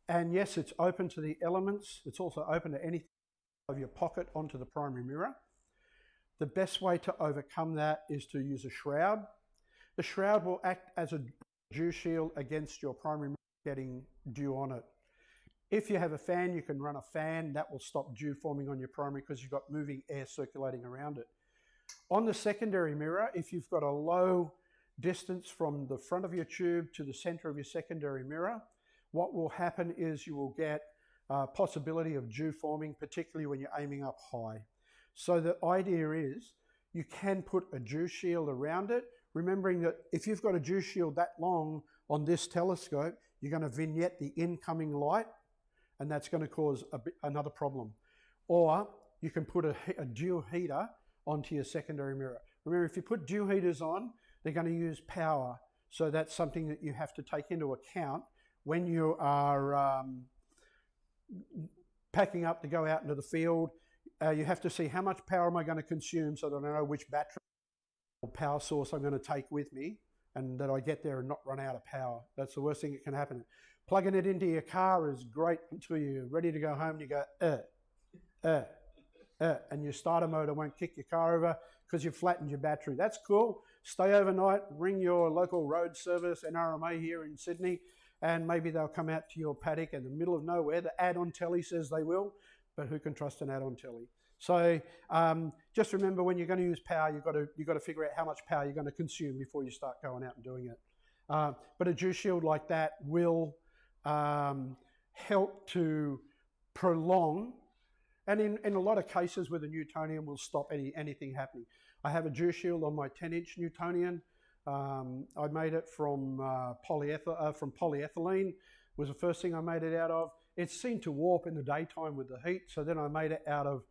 S1: and yes, it's open to the elements. It's also open to anything of your pocket onto the primary mirror. The best way to overcome that is to use a shroud. The shroud will act as a dew shield against your primary mirror getting dew on it. If you have a fan, you can run a fan. That will stop dew forming on your primary because you've got moving air circulating around it. On the secondary mirror, if you've got a low distance from the front of your tube to the center of your secondary mirror, what will happen is you will get a possibility of dew forming, particularly when you're aiming up high. So the idea is you can put a dew shield around it, remembering that if you've got a dew shield that long on this telescope, you're going to vignette the incoming light, and that's going to cause another problem. Or you can put a dew heater onto your secondary mirror. Remember, if you put dew heaters on, they're going to use power. So that's something that you have to take into account when you are packing up to go out into the field. You have to see how much power am I going to consume so that I know which battery or power source I'm going to take with me, and that I get there and not run out of power. That's the worst thing that can happen. Plugging it into your car is great until you're ready to go home and you go, and your starter motor won't kick your car over because you've flattened your battery. That's cool. Stay overnight, ring your local road service, NRMA here in Sydney, and maybe they'll come out to your paddock in the middle of nowhere. The add-on telly says they will, but who can trust an add-on telly? So just remember, when you're going to use power, you've got to figure out how much power you're going to consume before you start going out and doing it. But a dew shield like that will help to prolong, and in a lot of cases with a Newtonian will stop anything happening. I have a dew shield on my 10-inch Newtonian. I made it from polyethylene, was the first thing I made it out of. It seemed to warp in the daytime with the heat, so then I made it out of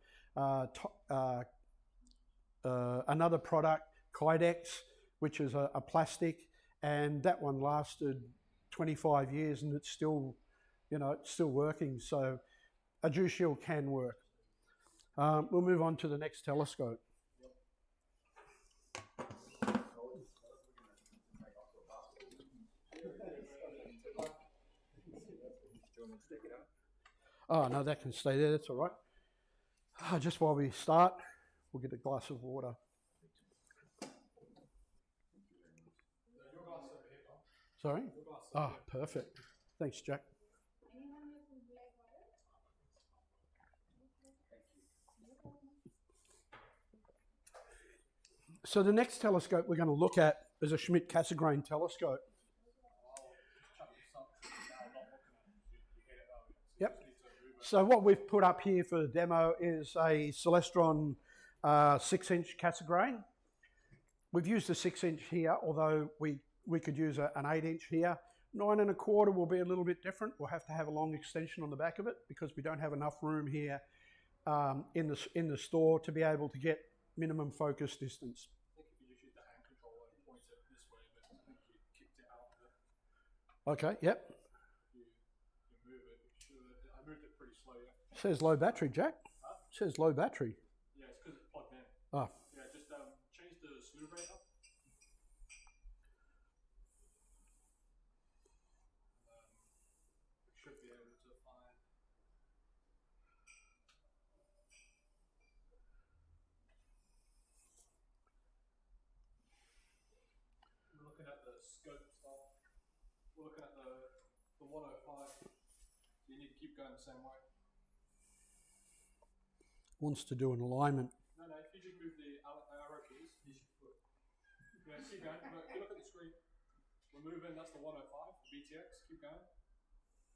S1: another product, Kydex, which is a plastic, and that one lasted 25 years, and it's still working. So a dew shield can work. We'll move on to the next telescope. Oh no, that can stay there. That's all right. Just while we start, we'll get a glass of water.
S3: Your glass over here, Tom.
S1: Sorry?
S3: Your glass over
S1: Ah, perfect. Thanks, Jack. So the next telescope we're going to look at is a Schmidt-Cassegrain telescope. Yep. So what we've put up here for the demo is a Celestron 6-inch Cassegrain. We've used a 6-inch here, although we could use an 8-inch here. 9 1/4 will be a little bit different. We'll have to have a long extension on the back of it because we don't have enough room here in the store to be able to get minimum focus distance.
S3: I think if you just use the hand controller and point it this way, but I think you kicked it out of it.
S1: Okay, yep.
S3: You move it. I moved it pretty slow, yeah.
S1: Says low battery, Jack.
S3: Huh?
S1: Says low battery.
S3: Yeah, it's because it's plugged in.
S1: Ah.
S3: Yeah, just change the slew rate up. We should be able to find. We're looking at the scope stuff. We're looking at the 105. You need to keep going the same way.
S1: Wants to do an alignment.
S3: No, if you just move the arrow keys, use your foot. Yeah, keep going. Look, if you look at the screen. We're moving, that's the 105, the BTX. Keep going.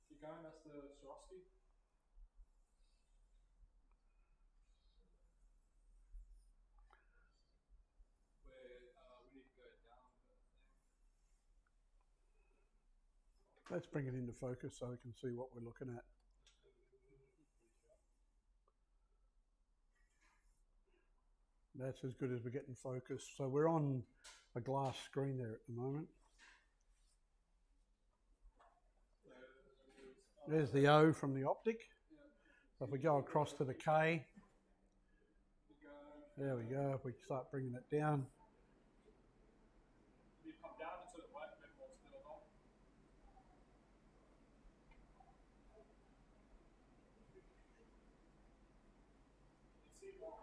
S3: Keep going, that's the Swarovski. We need to go down a bit, I think.
S1: Let's bring it into focus so we can see what we're looking at. That's as good as we're getting focused. So we're on a glass screen there at the moment. There's the O from the optic. So if we go across to the K, there we go. If we start bringing it down.
S3: You come down until it white, a bit more still on. You see why?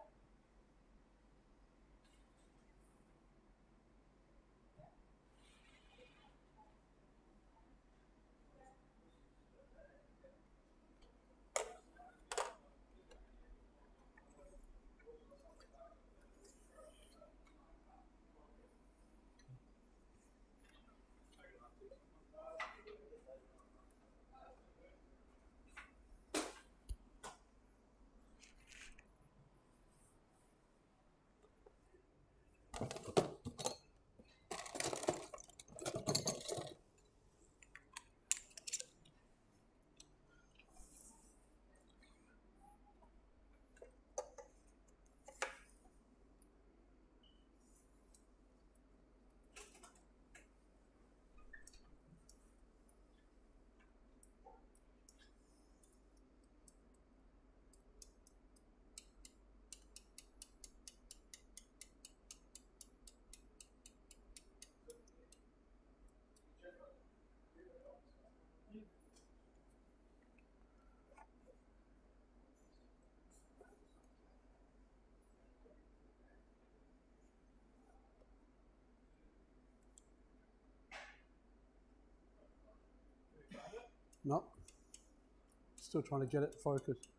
S1: No. Still trying to get it focused.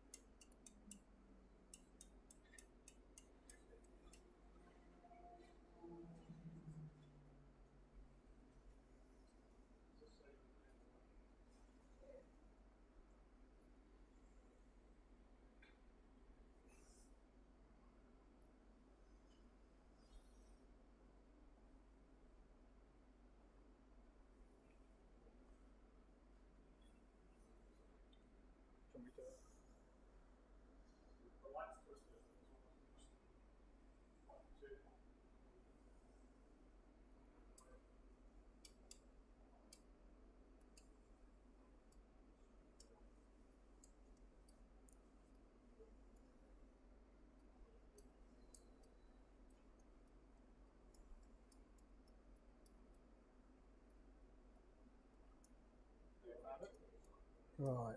S1: Right.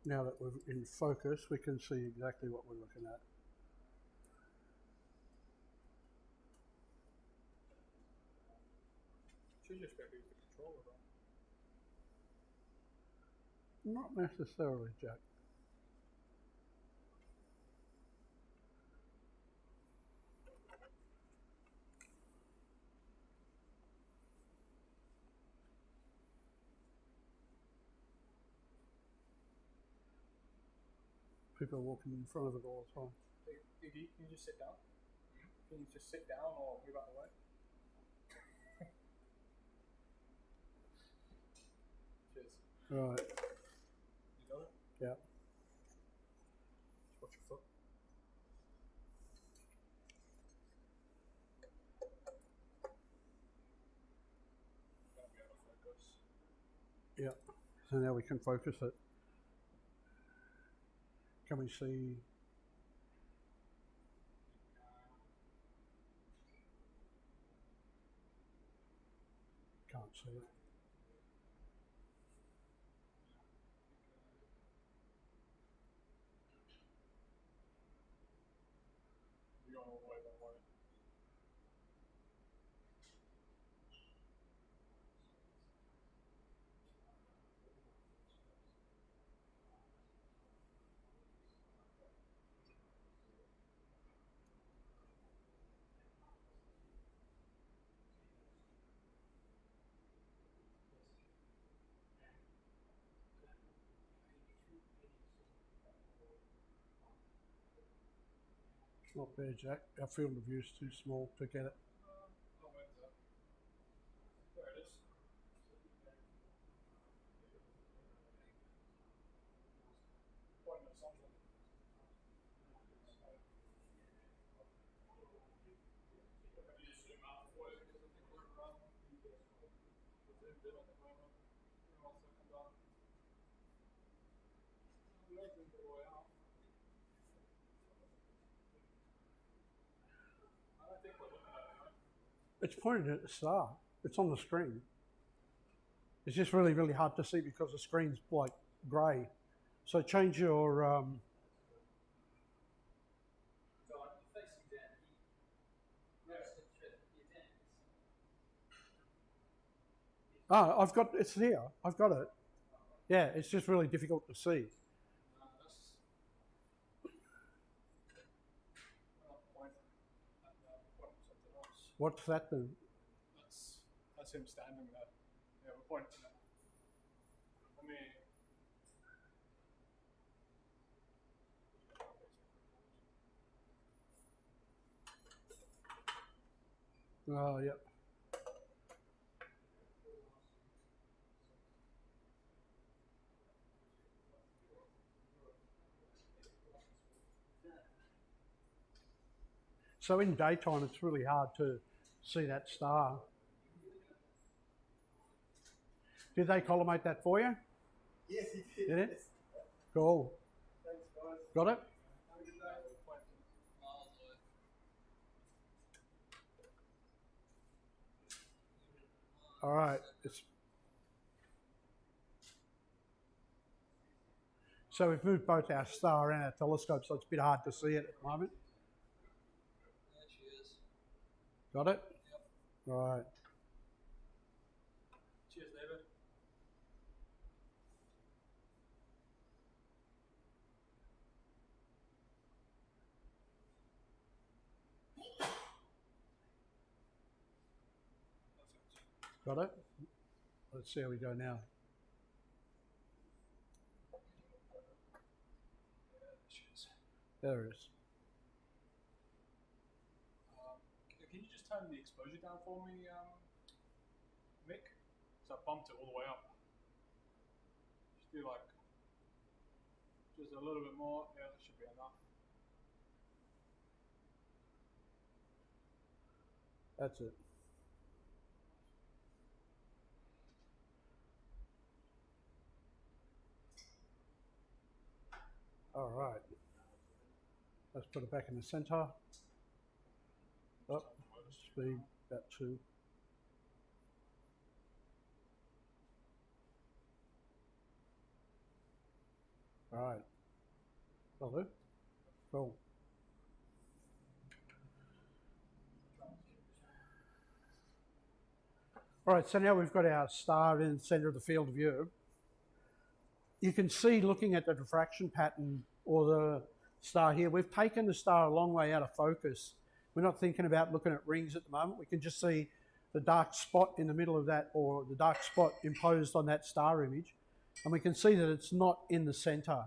S1: Now that we're in focus, we can see exactly what we're looking at.
S3: Should just be able to use the controller, right?
S1: Not necessarily, Jack. People are walking in front of it all the time.
S3: Hey, Iggy, can you just sit down? Can you just sit down or move out of the way? Cheers.
S1: Right.
S3: You got it?
S1: Yeah.
S3: Watch your foot. Gonna be out of focus.
S1: Yeah. So now we can focus it. Can we see? Can't see it.
S3: You're going all the way that way.
S1: It's not there, Jack. Our field of view is too small to get it.
S3: Oh, where's that? There it is. Pointing at something. Maybe just zoom out for you because I think we're zoomed in at the moment. Give me 1 second, Don. We are zoomed all the way out. I don't think we're looking at it, right?
S1: It's pointed at the star. It's on the screen. It's just really, really hard to see because the screen's like grey. So change your.
S2: Don, you're facing down. Notice the thread your dents.
S1: I've got it's here. I've got it. Yeah, it's just really difficult to see. What's that then?
S3: That's him standing there. Yeah, we're pointing at. Let me.
S1: Oh, yep. So in daytime, it's really hard to see that star. Did they collimate that for you?
S4: Yes, he did.
S1: Did it? Cool.
S4: Thanks, guys.
S1: Got it? All right. So we've moved both our star and our telescope, so it's a bit hard to see it at the moment.
S2: There she is.
S1: Got it?
S2: Yep.
S1: All right.
S3: Cheers, David.
S1: Got it? Let's see how we go now. There it is.
S3: Can you just turn the exposure down for me, Mick? So I bumped it all the way up. Just do like, just a little bit more. Yeah, that should be enough.
S1: That's it. All right. Let's put it back in the center. Up, speed, about 2. Right. Will do. Cool. All right, so now we've got our star in the centre of the field of view. You can see, looking at the diffraction pattern or the star here, we've taken the star a long way out of focus. We're not thinking about looking at rings at the moment. We can just see the dark spot in the middle of that, or the dark spot imposed on that star image. And we can see that it's not in the centre.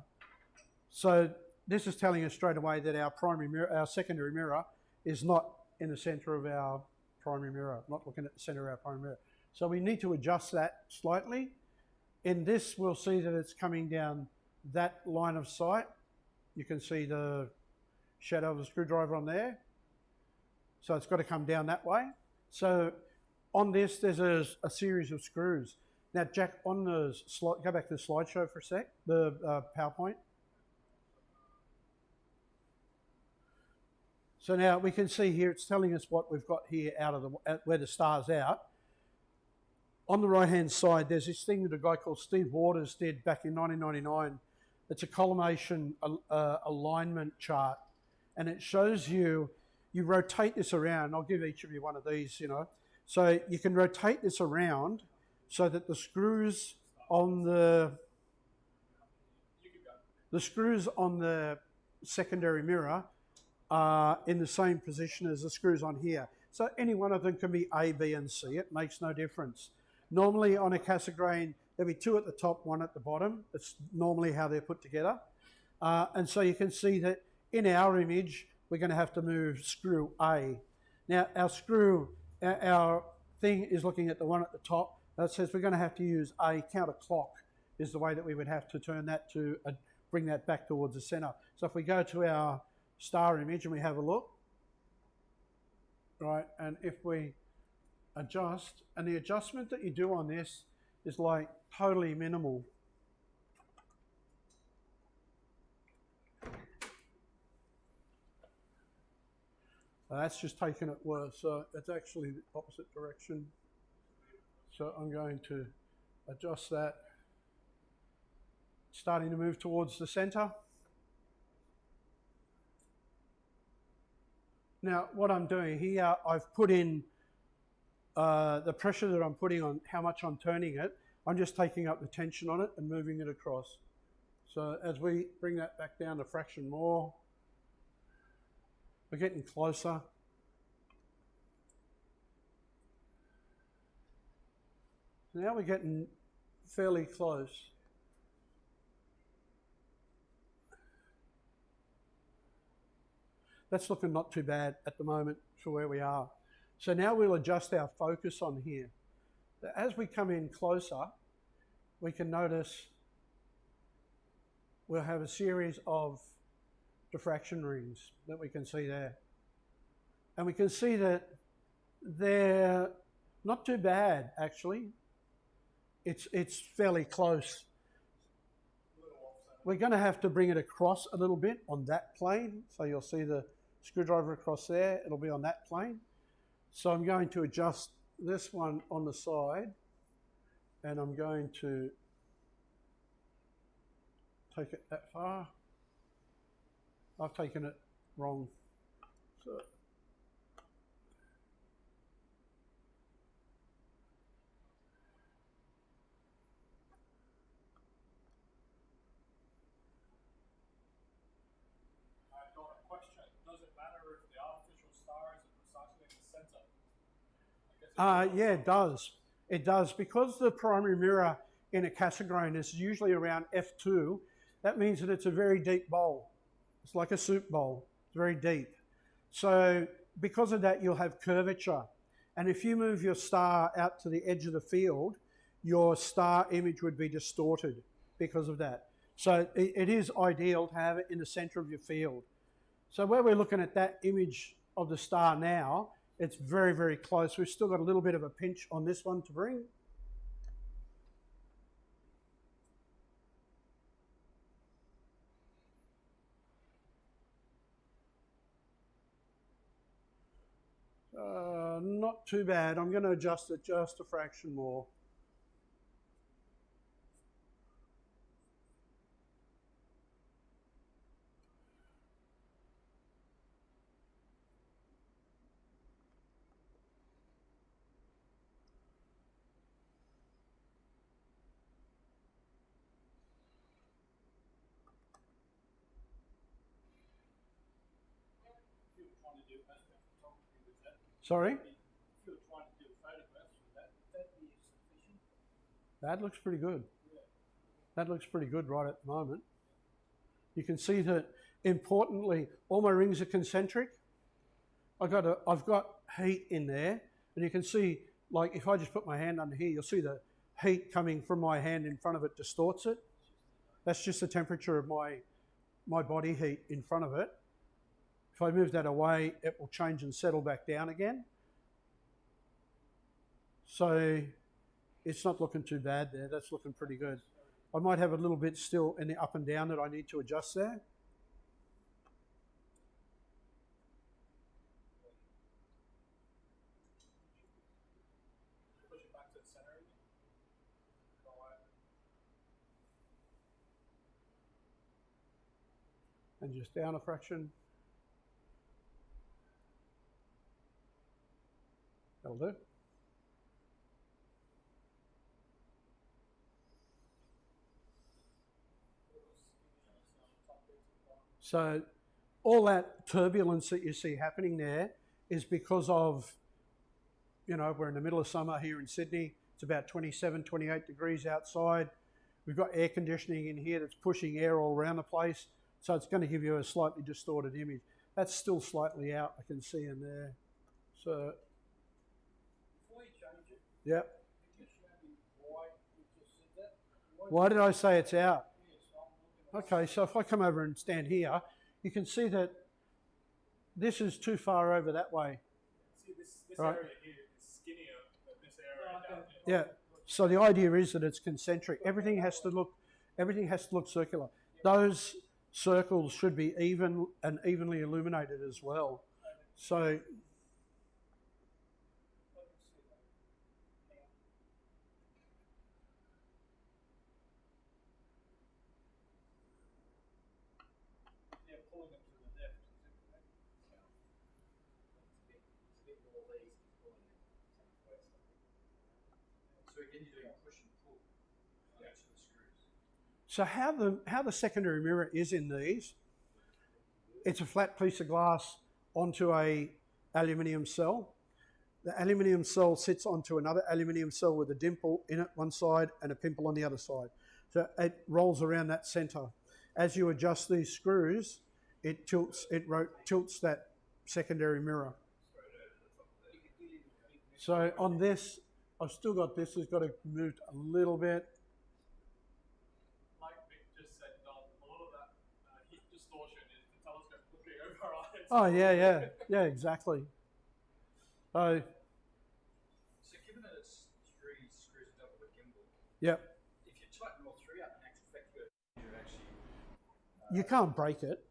S1: So this is telling us straight away that our primary mirror, our secondary mirror, is not in the centre of our primary mirror, not looking at the centre of our primary mirror. So we need to adjust that slightly. In this, we'll see that it's coming down that line of sight. You can see the shadow of the screwdriver on there. So it's got to come down that way. So on this, there's a series of screws. Now, Jack, on the slide, go back to the slideshow for a sec, the PowerPoint. So now we can see here, it's telling us what we've got here out of the, where the star's out. On the right-hand side, there's this thing that a guy called Steve Waters did back in 1999. It's a collimation alignment chart. And it shows you, you rotate this around. I'll give each of you one of these, you know. So you can rotate this around so that the screws on the secondary mirror are in the same position as the screws on here. So any one of them can be A, B, and C. It makes no difference. Normally on a Cassegrain, there'll be two at the top, one at the bottom. It's normally how they're put together. And so you can see that in our image, we're going to have to move screw A. Now our thing is looking at the one at the top. That says we're going to have to use A counterclock is the way that we would have to turn that to bring that back towards the center. So if we go to our star image and we have a look, right, and if we adjust, and the adjustment that you do on this is like totally minimal. That's just taking it worse, so it's actually the opposite direction. So I'm going to adjust that, starting to move towards the center. Now, what I'm doing here, I've put in the pressure that I'm putting on how much I'm turning it. I'm just taking up the tension on it and moving it across. So as we bring that back down a fraction more, we're getting closer. Now we're getting fairly close. That's looking not too bad at the moment for where we are. So now we'll adjust our focus on here. As we come in closer, we can notice we'll have a series of diffraction rings that we can see there. And we can see that they're not too bad, actually. It's fairly close. We're going to have to bring it across a little bit on that plane. So you'll see the screwdriver across there. It'll be on that plane. So I'm going to adjust this one on the side, and I'm going to take it that far. I've taken it wrong. So
S3: I've got a question. Does it matter if the artificial star is precisely in the center?
S1: yeah, it does. It does. Because the primary mirror in a Cassegrain is usually around f2, that means that it's a very deep bowl. It's like a soup bowl. It's very deep. So because of that, you'll have curvature. And if you move your star out to the edge of the field, your star image would be distorted because of that. So it is ideal to have it in the center of your field. So where we're looking at that image of the star now, it's very, very close. We've still got a little bit of a pinch on this one to bring. Not too bad. I'm going to adjust it just a fraction more.
S3: do astrophotography with that.
S1: Sorry?
S3: If you were trying to do photographs with that, would that be sufficient?
S1: That looks pretty good.
S3: Yeah.
S1: That looks pretty good right at the moment. You can see that, importantly, all my rings are concentric. I've got heat in there, and you can see, like, if I just put my hand under here, you'll see the heat coming from my hand in front of it distorts it. That's just the temperature of my body heat in front of it. If I move that away, it will change and settle back down again. So it's not looking too bad there. That's looking pretty good. I might have a little bit still in the up and down that I need to adjust there.
S3: Push it back to the center again.
S1: And just down a fraction. That'll do. So all that turbulence that you see happening there is because of, you know, we're in the middle of summer here in Sydney. It's about 27, 28 degrees outside. We've got air conditioning in here that's pushing air all around the place. So it's going to give you a slightly distorted image. That's still slightly out, I can see in there. So,
S3: before you change it,
S1: yeah.
S3: can you show me why you just said that?
S1: Why did I say it's out?
S3: Yes, I'm looking at
S1: Okay, so if I come over and stand here, you can see that this is too far over that way.
S3: See, this
S1: Right.
S3: area here is skinnier than this area down here.
S1: Yeah. So the idea is that it's concentric. Everything has to look circular. Those circles should be even and evenly illuminated as well. So
S3: Yeah, pulling them to the left.
S2: So again, you're doing push and pull on each of the screws.
S1: So how the secondary mirror is in these, it's a flat piece of glass onto a aluminium cell. The aluminium cell sits onto another aluminium cell with a dimple in it one side and a pimple on the other side. So it rolls around that center. As you adjust these screws, it tilts that secondary mirror. So on this, I've still got this, it's got to move a little bit.
S3: Like Vic just said, a lot of that heat distortion is the telescope looking over our eyes.
S1: Oh, yeah, exactly. So,
S2: So given that it's three screws on top of a gimbal,
S1: yep,
S2: if you tighten all three up, in actual fact, you're actually
S1: you can't break it.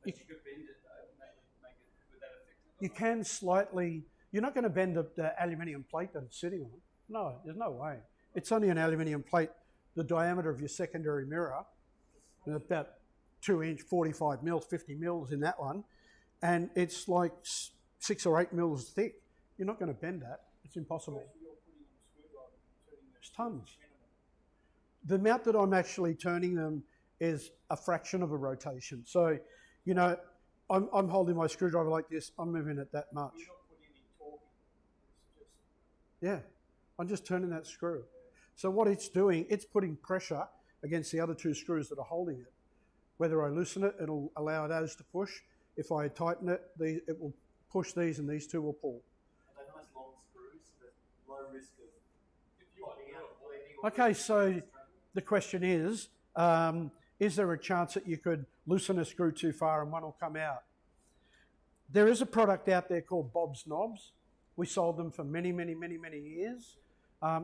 S2: but you could bend it though, and make it would that affect it?
S1: You can slightly, you're not going to bend the aluminium plate that it's sitting on. No, there's no way. It's only an aluminium plate, the diameter of your secondary mirror, about 2 inch, 45 mils, 50 mils in that one, and it's like 6 or 8 mils thick. You're not going to bend that. It's impossible. It's tons. The amount that I'm actually turning them is a fraction of a rotation. So, you know, I'm holding my screwdriver like this. I'm moving it that much. Yeah, I'm just turning that screw. So what it's doing, it's putting pressure against the other two screws that are holding it. Whether I loosen it, it'll allow those to push. If I tighten it, it will push these and these two will pull.
S4: Are they nice long screws? So there's low risk of tightening out, bleeding.
S1: Okay, so the question is there a chance that you could loosen a screw too far and one will come out? There is a product out there called Bob's Knobs. We sold them for many, many, many, many years.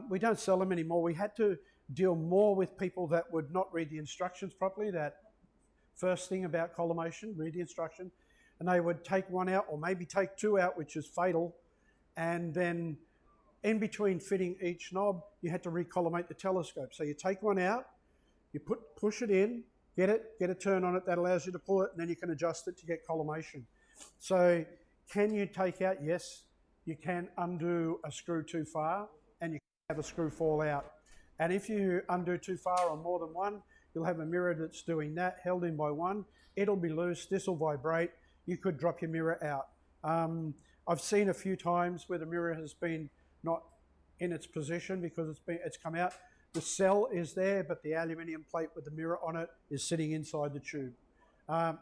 S1: We don't sell them anymore. We had to deal more with people that would not read the instructions properly. That first thing about collimation, read the instruction, and they would take one out or maybe take two out, which is fatal. And then in between fitting each knob, you had to recollimate the telescope. So you take one out, you push it in, get a turn on it that allows you to pull it, and then you can adjust it to get collimation. So can you take out? Yes, you can undo a screw too far, and you can have a screw fall out. And if you undo too far on more than one, you'll have a mirror that's doing that, held in by one. It'll be loose, this will vibrate. You could drop your mirror out. I've seen a few times where the mirror has been not in its position because it's come out. The cell is there, but the aluminium plate with the mirror on it is sitting inside the tube.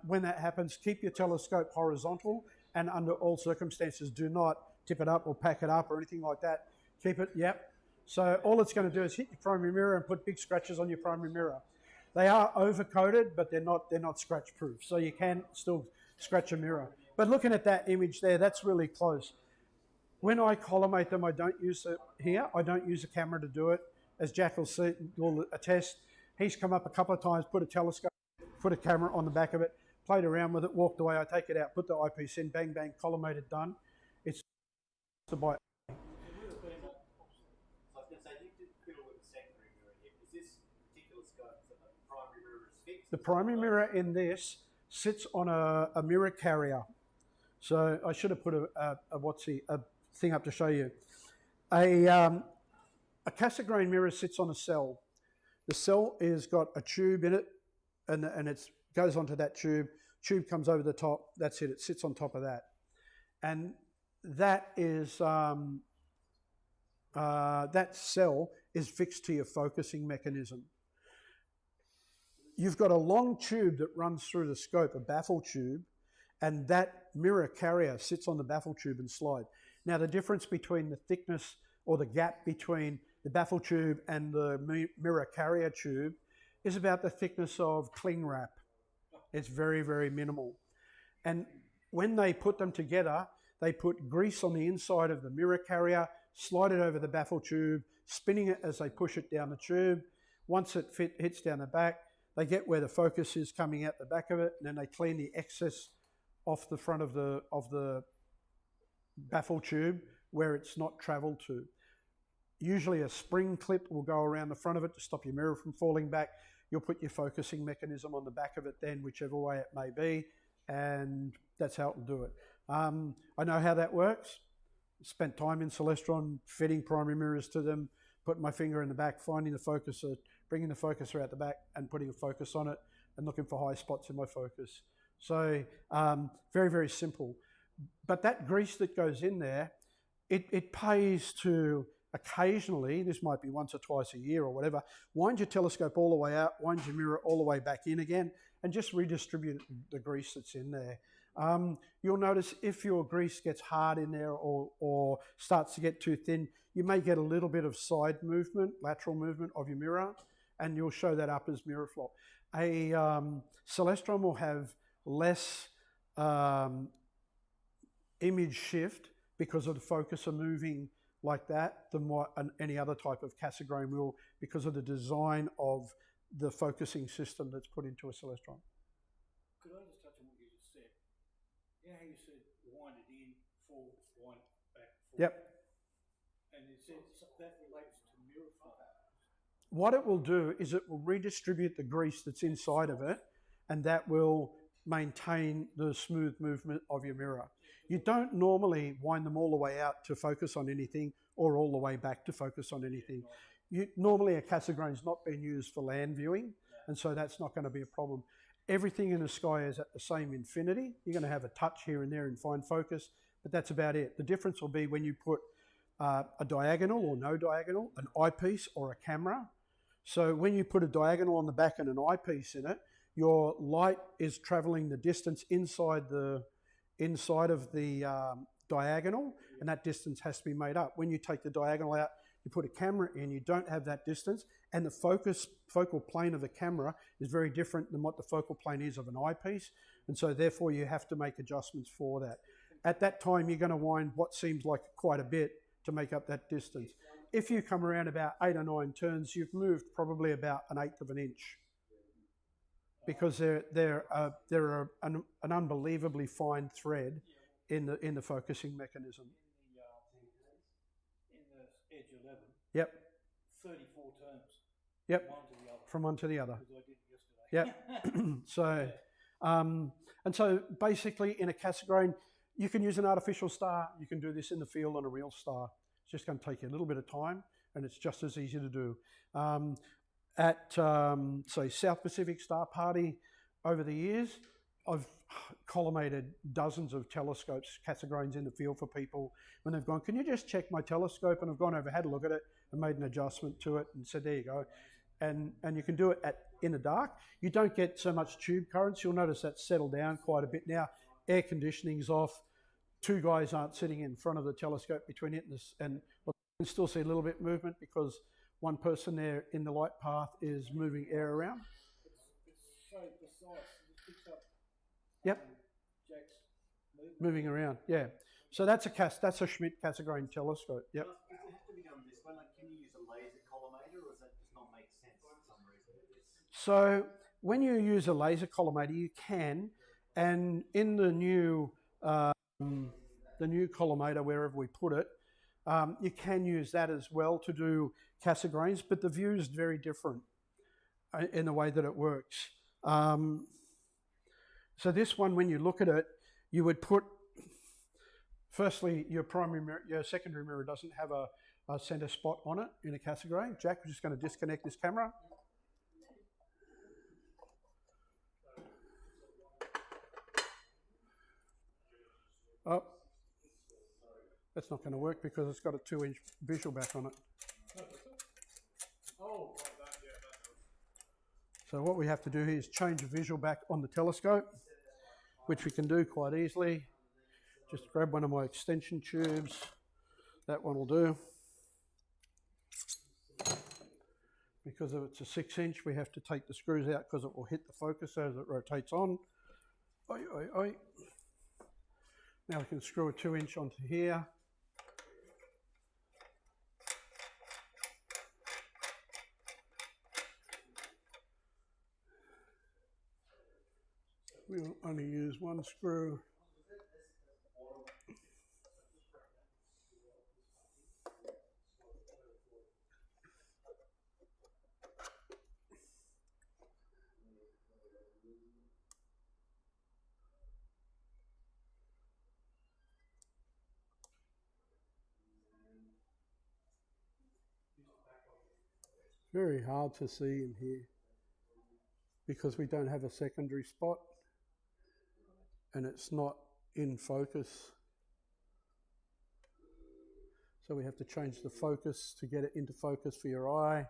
S1: When that happens, keep your telescope horizontal, and under all circumstances, do not tip it up or pack it up or anything like that. Keep it, yep. So all it's going to do is hit your primary mirror and put big scratches on your primary mirror. They are over-coated, but they're not scratch-proof, so you can still scratch a mirror. But looking at that image there, that's really close. When I collimate them, I don't use it here. I don't use a camera to do it. As Jack will attest, he's come up a couple of times, put a telescope, put a camera on the back of it, played around with it, walked away. I take it out, put the eyepiece in, bang, bang, collimated, done. It's to buy. The primary mirror in this sits on a mirror carrier. So I should have put a thing up to show you. A Cassegrain mirror sits on a cell. The cell is got a tube in it, and it goes onto that tube. Tube comes over the top. That's it. It sits on top of that, and that is that cell is fixed to your focusing mechanism. You've got a long tube that runs through the scope, a baffle tube, and that mirror carrier sits on the baffle tube and slide. Now, the difference between the thickness or the gap between the baffle tube and the mirror carrier tube is about the thickness of cling wrap. It's very, very minimal. And when they put them together, they put grease on the inside of the mirror carrier, slide it over the baffle tube, spinning it as they push it down the tube. Once it hits down the back, they get where the focus is coming out the back of it, and then they clean the excess off the front of the baffle tube where it's not travelled to. Usually a spring clip will go around the front of it to stop your mirror from falling back. You'll put your focusing mechanism on the back of it then, whichever way it may be, and that's how it will do it. I know how that works. Spent time in Celestron fitting primary mirrors to them, putting my finger in the back, finding the focuser, bringing the focuser out the back and putting a focus on it and looking for high spots in my focus. So very, very simple. But that grease that goes in there, it pays to occasionally, this might be once or twice a year or whatever, wind your telescope all the way out, wind your mirror all the way back in again, and just redistribute the grease that's in there. You'll notice if your grease gets hard in there or starts to get too thin, you may get a little bit of side movement, lateral movement of your mirror, and you'll show that up as mirror flop. A Celestron will have less image shift because of the focuser moving like that than what any other type of Cassegrain will, because of the design of the focusing system that's put into a Celestron.
S5: Could I just touch on what you just said? Yeah, how you said wind it in, full, wind back, full.
S1: Yep.
S5: And it says that relates to mirror flow.
S1: What it will do is it will redistribute the grease that's inside of it, and that will maintain the smooth movement of your mirror. You don't normally wind them all the way out to focus on anything or all the way back to focus on anything. Normally a Cassegrain is not being used for land viewing, and so that's not going to be a problem. Everything in the sky is at the same infinity. You're going to have a touch here and there in fine focus, but that's about it. The difference will be when you put a diagonal or no diagonal, an eyepiece or a camera. So when you put a diagonal on the back and an eyepiece in it, your light is traveling the distance inside of the diagonal, and that distance has to be made up. When you take the diagonal out, you put a camera in, you don't have that distance, and the focal plane of the camera is very different than what the focal plane is of an eyepiece, and so therefore you have to make adjustments for that. At that time, you're going to wind what seems like quite a bit to make up that distance. If you come around about 8 or 9 turns, you've moved probably about 1/8 of an inch, because they're an unbelievably fine thread in the focusing mechanism.
S5: In the Edge 11,
S1: Yep.
S5: 34 turns.
S1: Yep.
S5: One to the other.
S1: From one to the other.
S5: Because I did it yesterday.
S1: Yep. So, and so basically in a Cassegrain, you can use an artificial star. You can do this in the field on a real star. It's just going to take you a little bit of time, and it's just as easy to do. At, say, South Pacific Star Party over the years, I've collimated dozens of telescopes, Cassegrains in the field for people when they've gone, can you just check my telescope? And I've gone over, had a look at it and made an adjustment to it and said, there you go. And you can do it in the dark. You don't get so much tube currents. You'll notice that's settled down quite a bit now. Air conditioning's off. Two guys aren't sitting in front of the telescope between it and you can still see a little bit of movement because one person there in the light path is moving air around.
S5: It's so precise. It picks up.
S1: Yep.
S5: Jack's
S1: moving around. Yeah. So that's a Schmidt Cassegrain telescope. Yep.
S4: Does it have to be done this way? Like, can you use a laser collimator, or does that just not make sense for some reason?
S1: So when you use a laser collimator, you can, and in the new collimator, wherever we put it, you can use that as well to do Cassegrains, but the view is very different in the way that it works. So this one, when you look at it, you would put, firstly, your primary mirror, your secondary mirror doesn't have a center spot on it in a Cassegrain. Jack, we're just going to disconnect this camera. Oh, that's not going to work because it's got a 2-inch visual back on it.
S3: Oh, like that, yeah, that does.
S1: So what we have to do here is change the visual back on the telescope, which we can do quite easily. Just grab one of my extension tubes. That one will do. Because if it's a 6-inch, we have to take the screws out because it will hit the focus as it rotates on. Oi, oi, oi. Now we can screw a 2-inch onto here. We'll only use one screw. Very hard to see in here because we don't have a secondary spot and it's not in focus. So we have to change the focus to get it into focus for your eye.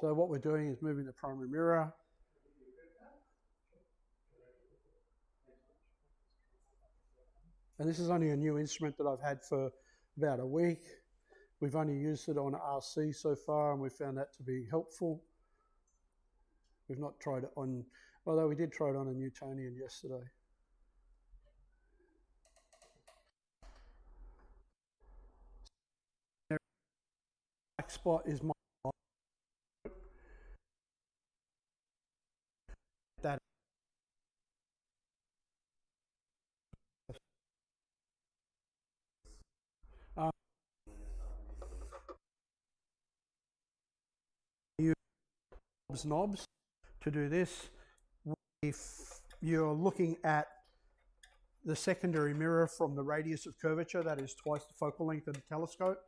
S1: So what we're doing is moving the primary mirror. And this is only a new instrument that I've had for about a week. We've only used it on RC so far and we found that to be helpful. We've not tried it on, although we did try it on a Newtonian yesterday. Black spot is my that knobs to do this. If you're looking at the secondary mirror from the radius of curvature, that is twice the focal length of the telescope,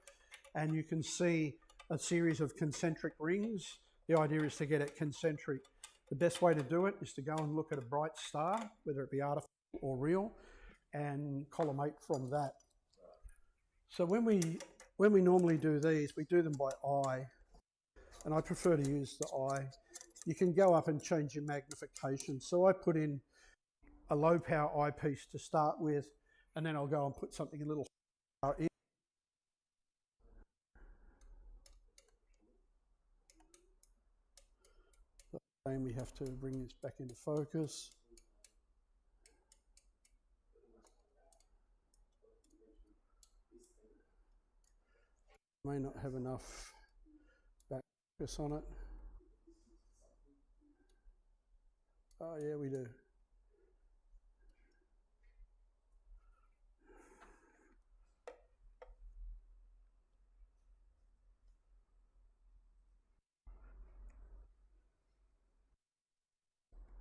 S1: and you can see a series of concentric rings. The idea is to get it concentric. The best way to do it is to go and look at a bright star, whether it be artificial or real, and collimate from that. So when we normally do these, we do them by eye, and I prefer to use the eye. You can go up and change your magnification. So I put in a low power eyepiece to start with, and then I'll go and put something a little higher in. And we have to bring this back into focus. May not have enough back focus on it. Oh yeah, we do.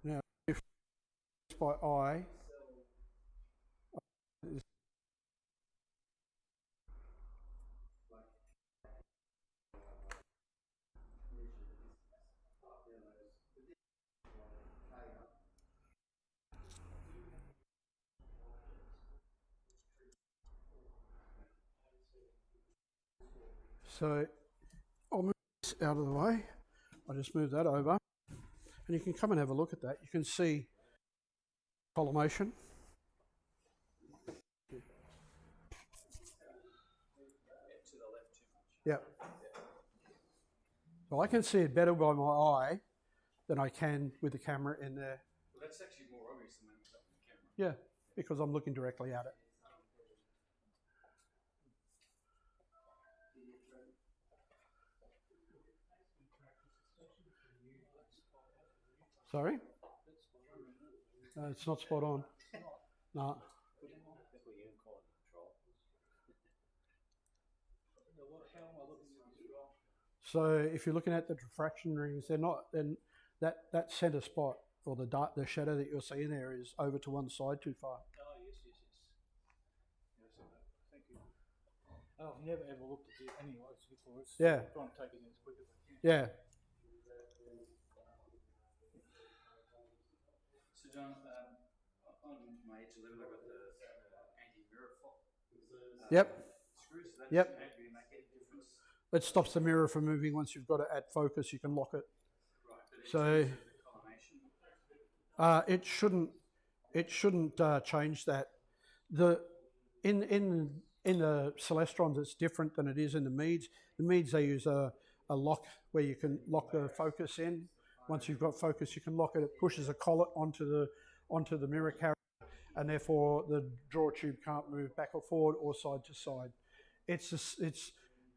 S1: Now, if by eye, So I'll move this out of the way. I'll just move that over. And you can come and have a look at that. You can see collimation. Yeah. Well, I can see it better by my eye than I can with the camera in there.
S2: Well, that's actually more obvious than when it's up on the camera.
S1: Yeah, because I'm looking directly at it. Sorry? It's not spot on. No. So if you're looking at the diffraction rings, they're not. Then that centre spot or the shadow that you're seeing there is over to one side too far.
S5: Oh, yes. Thank you. Oh, I've never ever looked at it anyways before.
S1: Yeah.
S5: Trying to take it in as quick as I can.
S1: Yeah.
S2: So John, on my edge 11, I've got the anti-mirror
S1: Yep.
S2: screws. So that
S1: Yep.
S2: doesn't make any difference.
S1: It stops the mirror from moving. Once you've got it at focus, you can lock it.
S2: Right, but in
S1: So
S2: terms of the collimation,
S1: it shouldn't change that. In the Celestrons, it's different than it is in the Meads. The Meads, they use a lock where you can lock the focus in. Once you've got focus, you can lock it. It pushes a collet onto the mirror carrier, and therefore the draw tube can't move back or forward or side to side. It's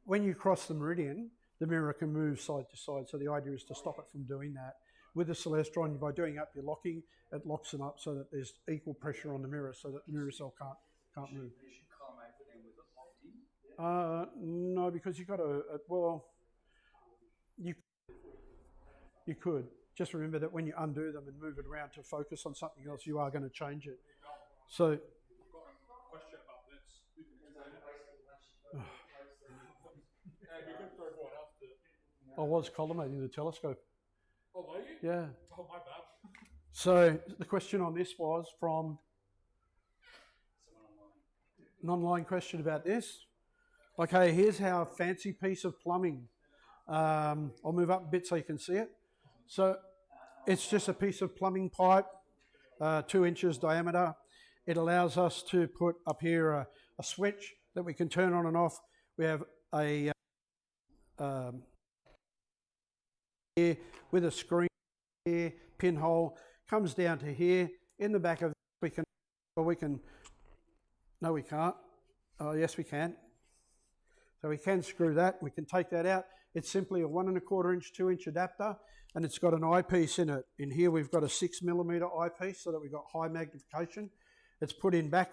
S1: when you cross the meridian, the mirror can move side to side. So the idea is to stop it from doing that. With the Celestron, by doing up your locking, it locks them up so that there's equal pressure on the mirror, so that the mirror cell can't move.
S2: you should collimate with them with it locked in.
S1: No, because you've got you could. Just remember that when you undo them and move it around to focus on something else, you are going to change it. So,
S3: I've got a question about this. You can explain it. And we could throw everyone else to.
S1: I was collimating the telescope.
S3: Oh, were you?
S1: Yeah.
S3: Oh, my bad.
S1: So the question on this was from
S2: Someone online.
S1: an online question about this. Okay, here's how fancy piece of plumbing. I'll move up a bit so you can see it. So it's just a piece of plumbing pipe, 2 inches diameter. It allows us to put up here a switch that we can turn on and off. We have a here with a screen here, pinhole, comes down to here. In the back of we can, no we can't. Oh yes we can. So we can screw that, we can take that out. It's simply a 1 1/4 inch, 2 inch adapter, and it's got an eyepiece in it. In here we've got a 6mm eyepiece so that we've got high magnification. It's put in back,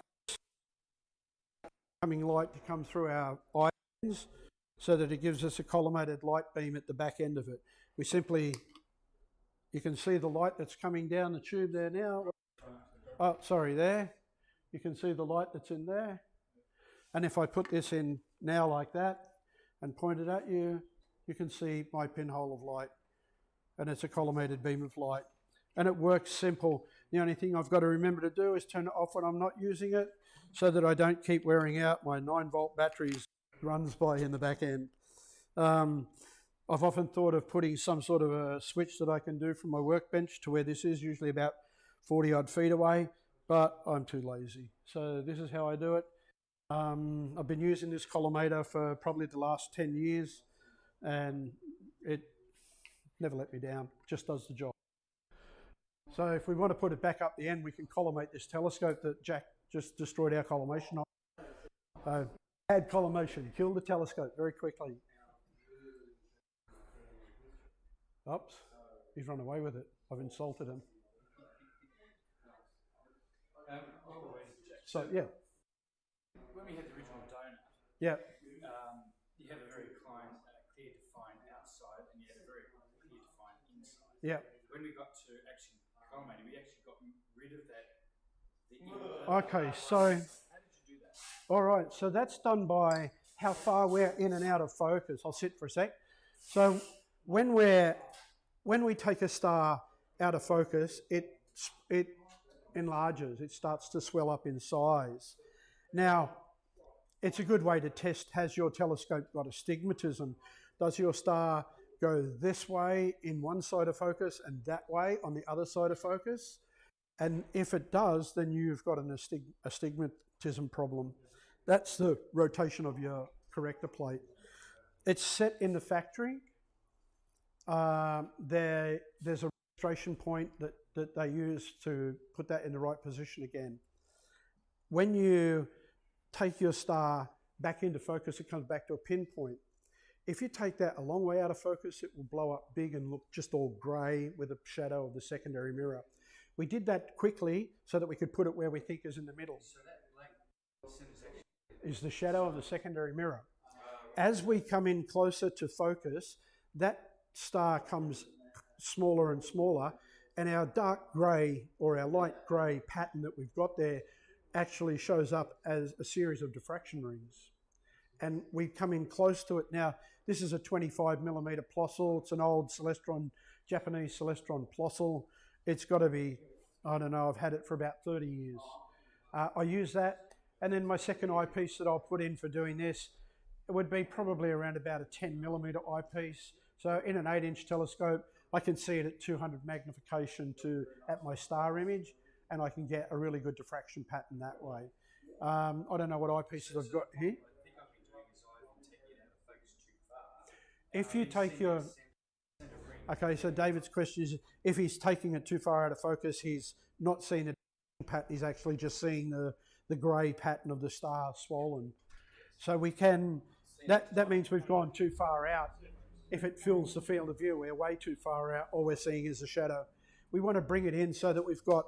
S1: coming light to come through our eye lens so that it gives us a collimated light beam at the back end of it. We simply, you can see the light that's coming down the tube there now. Oh, sorry, there. You can see the light that's in there. And if I put this in now like that and point it at you, you can see my pinhole of light. And it's a collimated beam of light. And it works simple. The only thing I've got to remember to do is turn it off when I'm not using it so that I don't keep wearing out my 9-volt batteries runs by in the back end. I've often thought of putting some sort of a switch that I can do from my workbench to where this is, usually about 40 odd feet away, but I'm too lazy. So this is how I do it. I've been using this collimator for probably the last 10 years and it never let me down, just does the job. So if we want to put it back up the end, we can collimate this telescope that Jack just destroyed our collimation on. Bad collimation, kill the telescope very quickly. Oops, he's run away with it. I've insulted him. So, yeah.
S2: When we had the original donut,
S1: Yeah.
S2: you have a very clear defined outside and you have a very clear defined inside.
S1: Yeah.
S2: When we got to actually collimating, we actually got rid of that.
S1: Okay, so,
S2: How did you do that?
S1: all right, so that's done by how far we're in and out of focus. I'll sit for a sec. So when we take a star out of focus, it enlarges, it starts to swell up in size. Now, it's a good way to test, has your telescope got astigmatism? Does your star go this way in one side of focus and that way on the other side of focus? And if it does, then you've got an astigmatism problem. That's the rotation of your corrector plate. It's set in the factory. There's a registration point that they use to put that in the right position again. When you take your star back into focus, it comes back to a pinpoint. If you take that a long way out of focus, it will blow up big and look just all grey with a shadow of the secondary mirror. We did that quickly so that we could put it where we think is in the middle.
S2: So that blank
S1: is the shadow of the secondary mirror. As we come in closer to focus, that star comes smaller and smaller, and our dark grey or our light grey pattern that we've got there actually shows up as a series of diffraction rings. And we come in close to it. Now, this is a 25mm Plossl. It's an old Celestron, Japanese Celestron Plossl. It's got to be, I don't know, I've had it for about 30 years. I use that. And then my second eyepiece that I'll put in for doing this, it would be probably around about a 10mm eyepiece. So in an 8-inch telescope, I can see it at 200 magnification at my star image, and I can get a really good diffraction pattern that way. I don't know what eyepieces I've got here. If you take your... Okay, so David's question is, if he's taking it too far out of focus, he's not seeing the pattern, he's actually just seeing the grey pattern of the star swollen. So we can... That means we've gone too far out. If it fills the field of view, we're way too far out. All we're seeing is a shadow. We want to bring it in so that we've got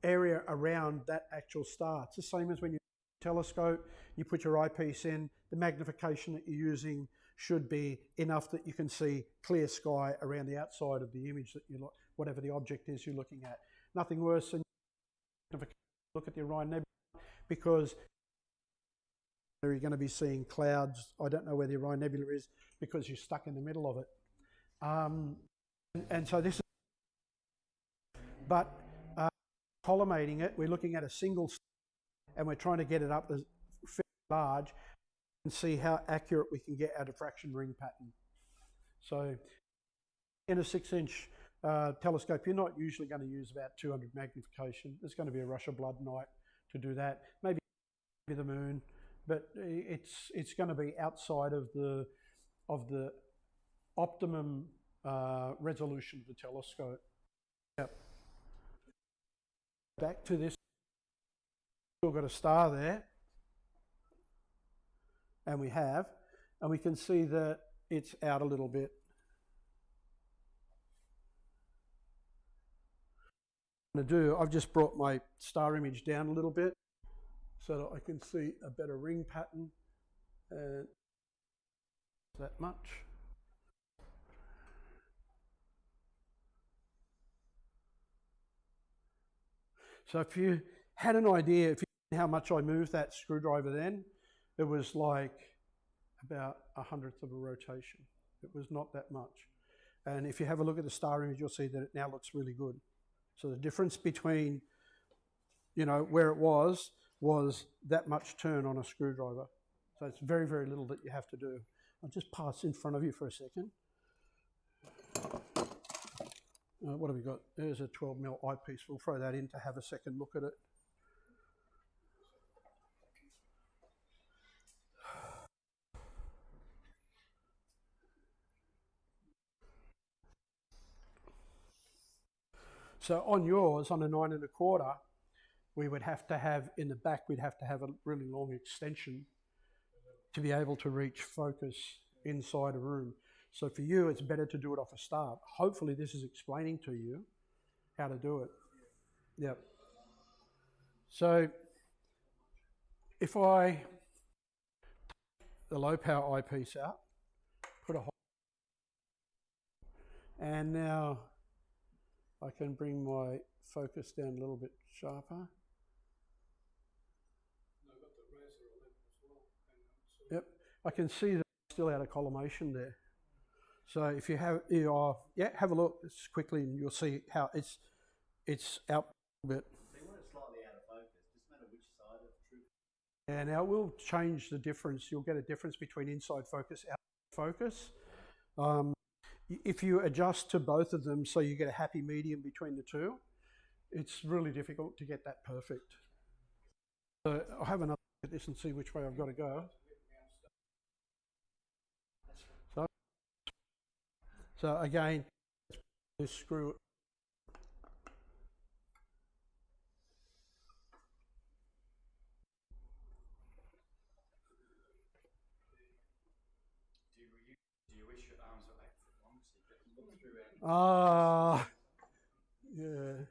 S1: area around that actual star. It's the same as when you telescope, you put your eyepiece in, the magnification that you're using should be enough that you can see clear sky around the outside of the image that you look, whatever the object is you're looking at. Nothing worse than look at the Orion Nebula, because you're going to be seeing clouds. I don't know where the Orion Nebula is because you're stuck in the middle of it. And so this is, but collimating it, we're looking at a single star and we're trying to get it up as fairly large and see how accurate we can get our diffraction ring pattern. So in a 6-inch telescope, you're not usually going to use about 200 magnification. There's going to be a rush of blood night to do that. Maybe the moon, but it's going to be outside of the optimum resolution of the telescope. Yep. Back to this, still got a star there, and we can see that it's out a little bit. I've just brought my star image down a little bit so that I can see a better ring pattern, and that much. So if you had an idea, if you knew how much I moved that screwdriver then, it was like about 1/100th of a rotation. It was not that much. And if you have a look at the star image, you'll see that it now looks really good. So the difference between, where it was that much turn on a screwdriver. So it's very, very little that you have to do. I'll just pass in front of you for a second. What have we got? There's a 12mm eyepiece. We'll throw that in to have a second look at it. So on yours, on a 9 1/4, we would have to have, in the back, we'd have to have a really long extension to be able to reach focus inside a room. So for you, it's better to do it off a star. Hopefully this is explaining to you how to do it. Yep. So if I take the low power eyepiece out, put a hole, and now I can bring my focus down a little bit sharper. Yep, I can see that I'm still out of collimation there. So if you have, have a look quickly and you'll see how it's out a bit. And now we'll change the difference. You'll get a difference between inside focus, outside focus. If you adjust to both of them so you get a happy medium between the two, it's really difficult to get that perfect. So I'll have another look at this and see which way I've got to go. So again, this screw.
S2: Do you wish your arms were 8 foot long so you can look through and
S1: Ah, yeah.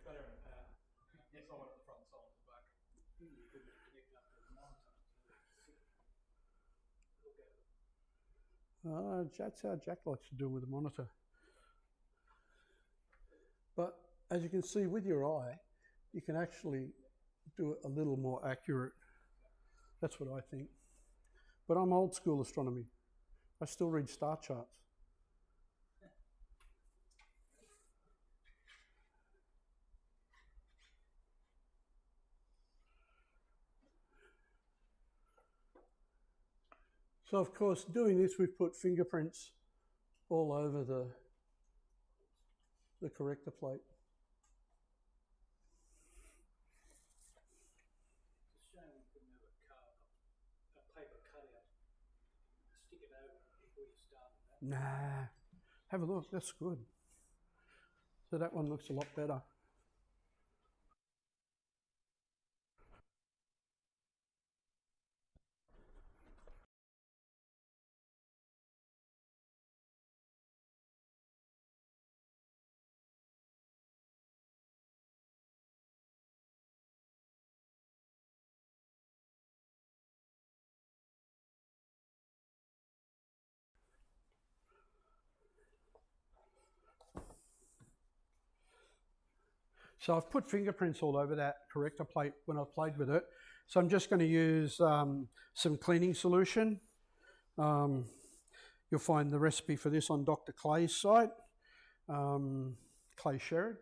S3: Better in power. Someone at the front, someone at the back.
S1: That's how Jack likes to do with the monitor. But as you can see with your eye, you can actually do it a little more accurate. That's what I think. But I'm old school astronomy. I still read star charts. So of course, doing this, we've put fingerprints all over the corrector plate.
S5: It's a shame we couldn't have a paper cutout, stick it over before you started that.
S1: Nah, have a look, that's good. So that one looks a lot better. So I've put fingerprints all over that corrector plate when I've played with it. So I'm just going to use some cleaning solution. You'll find the recipe for this on Dr. Clay's site. Clay Sherrod,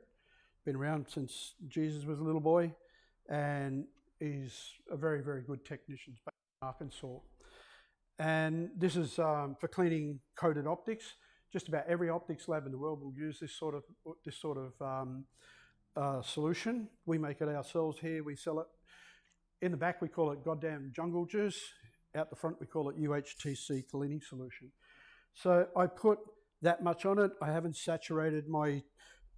S1: been around since Jesus was a little boy, and he's a very, very good technician back in Arkansas. And this is for cleaning coated optics. Just about every optics lab in the world will use this sort of solution. We make it ourselves here. We sell it. In the back, we call it goddamn jungle juice. Out the front, we call it UHTC cleaning solution. So I put that much on it. I haven't saturated my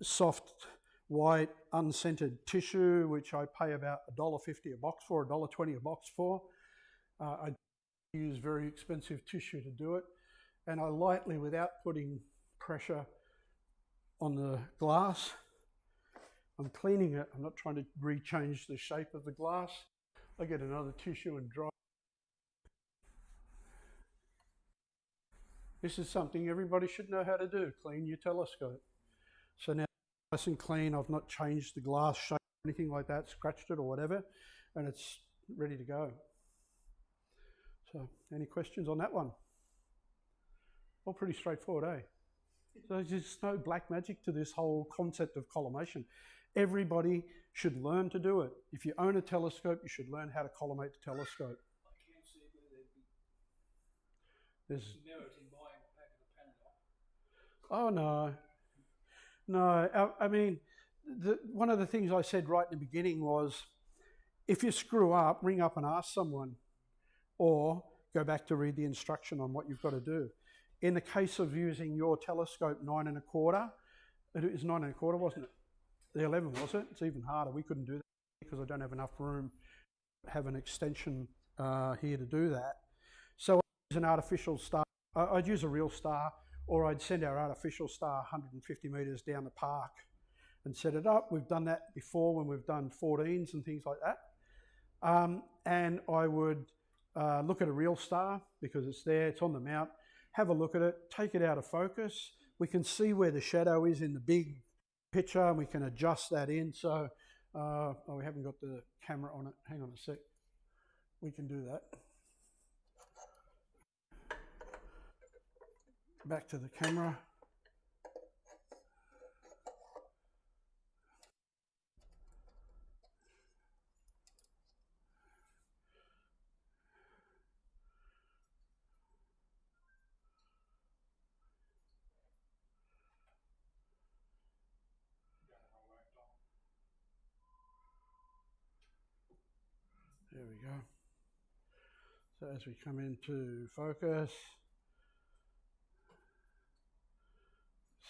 S1: soft, white, unscented tissue, which I pay about $1.50 a box for, $1.20 a box for. I use very expensive tissue to do it. And I lightly, without putting pressure on the glass, I'm cleaning it. I'm not trying to rechange the shape of the glass. I get another tissue and dry. This is something everybody should know how to do, clean your telescope. So now nice and clean, I've not changed the glass shape or anything like that, scratched it or whatever, and it's ready to go. So any questions on that one? All pretty straightforward, eh? So there's just no black magic to this whole concept of collimation. Everybody should learn to do it. If you own a telescope, you should learn how to collimate the telescope.
S5: I can't see whether there'd be
S1: There's
S5: merit in buying a pack of the Panadol.
S1: Oh, no. No, I mean, one of the things I said right in the beginning was, if you screw up, ring up and ask someone, or go back to read the instruction on what you've got to do. In the case of using your telescope 9 1/4, it was 9 1/4, wasn't it? The 11, was it? It's even harder. We couldn't do that because I don't have enough room to have an extension here to do that. So I'd use an artificial star. I'd use a real star, or I'd send our artificial star 150 metres down the park and set it up. We've done that before when we've done 14s and things like that. And I would look at a real star because it's there, it's on the mount, have a look at it, take it out of focus. We can see where the shadow is in the big picture and we can adjust that in. So, oh, we haven't got the camera on it. Hang on a sec. We can do that. Back to the camera. There we go. So as we come into focus,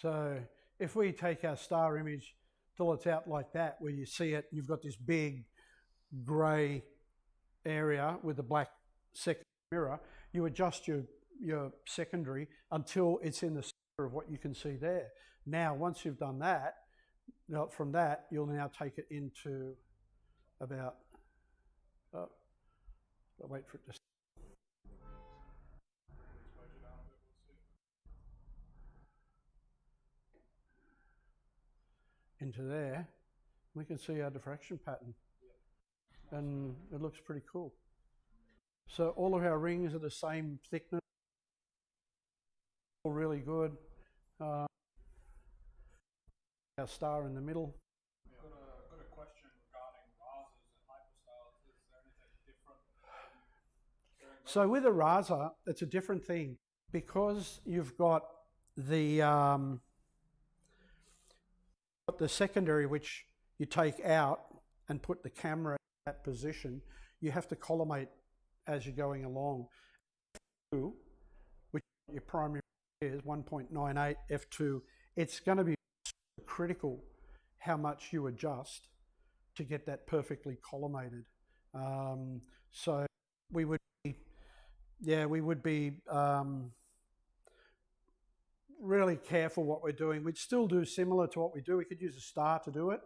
S1: so if we take our star image till it's out like that, where you see it, you've got this big grey area with a black secondary mirror, you adjust your secondary until it's in the center of what you can see there. Now, once you've done that, from that, you'll now take it into about, I'll wait for it to into there. We can see our diffraction pattern, and it looks pretty cool. So all of our rings are the same thickness, all really good. Our star in the middle.
S3: I've got a question regarding rasers and hyperstars. Is there anything different?
S1: So with a raser, it's a different thing because you've got the secondary, which you take out and put the camera in that position. You have to collimate as you're going along. F2, which your primary is 1.98 F2, it's going to be critical how much you adjust to get that perfectly collimated. So we would be really careful what we're doing. We'd still do similar to what we do. We could use a star to do it.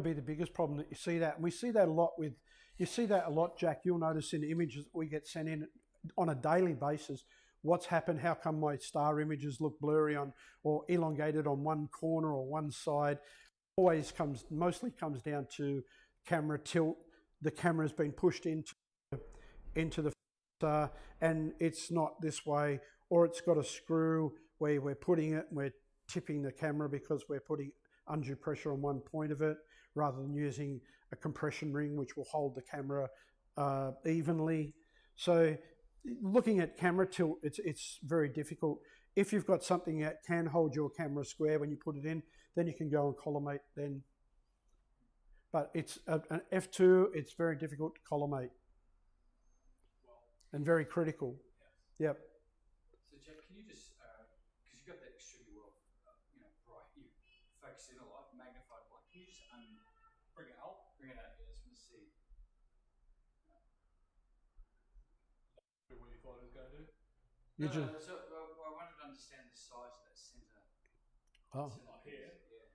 S1: Be the biggest problem that you see that, and we see that a lot with, you see that a lot, Jack. You'll notice in images that we get sent in on a daily basis. What's happened? How come my star images look blurry on or elongated on one corner or one side? Mostly comes down to camera tilt. The camera's been pushed into the star, and it's not this way, or it's got a screw where we're putting it and we're tipping the camera because we're putting undue pressure on one point of it, rather than using a compression ring which will hold the camera evenly. So looking at camera tilt, it's very difficult. If you've got something that can hold your camera square when you put it in, then you can go and collimate then. But it's an F2, it's very difficult to collimate and very critical. Yep.
S2: So Jack, can you just, because you've got that extremely well, bright, you focus in a lot, magnified a lot, can you just bring it out? Bring it out, yeah, I just want to see.
S3: What you thought it was going to do?
S2: So I wanted to understand the size of that centre.
S1: Oh.
S3: Like here?
S2: Yeah.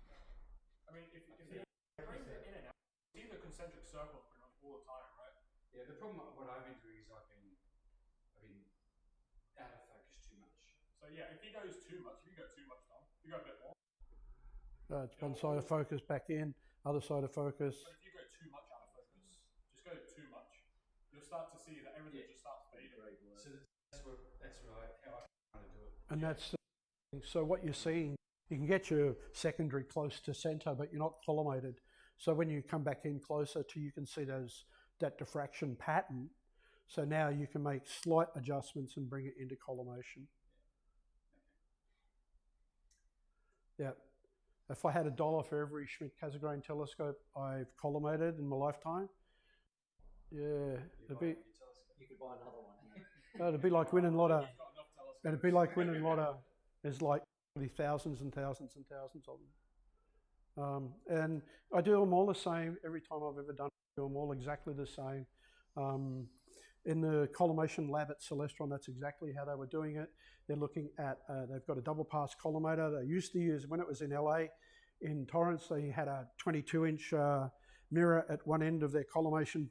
S2: Okay.
S3: I mean, if you bring it in and out, see the concentric circles pretty much all the time, right?
S2: Yeah, the problem, what I've been doing is I've been out of focus too much.
S3: So yeah, if he goes too much, if you go too much, Tom, you go a bit more.
S1: It's one side of focus back in, other side of focus.
S3: But if you go too much out of focus, just go too much, you'll start to see that everything just starts fading.
S2: So that's how I want to do it.
S1: And that's the thing. So what you're seeing, you can get your secondary close to center, but you're not collimated. So when you come back in closer to, you can see that diffraction pattern. So now you can make slight adjustments and bring it into collimation. Yeah. If I had $1 for every Schmidt-Cassegrain telescope I've collimated in my lifetime, yeah,
S4: You could buy another one.
S1: it'd be like winning lotto. It'd be like winning lotto. There's like thousands and thousands and thousands of them. And I do them all the same every time I've ever done it. I do them all exactly the same. In the collimation lab at Celestron, that's exactly how they were doing it. They're looking at, they've got a double pass collimator. They used to use, when it was in LA, in Torrance, they had a 22-inch mirror at one end of their collimation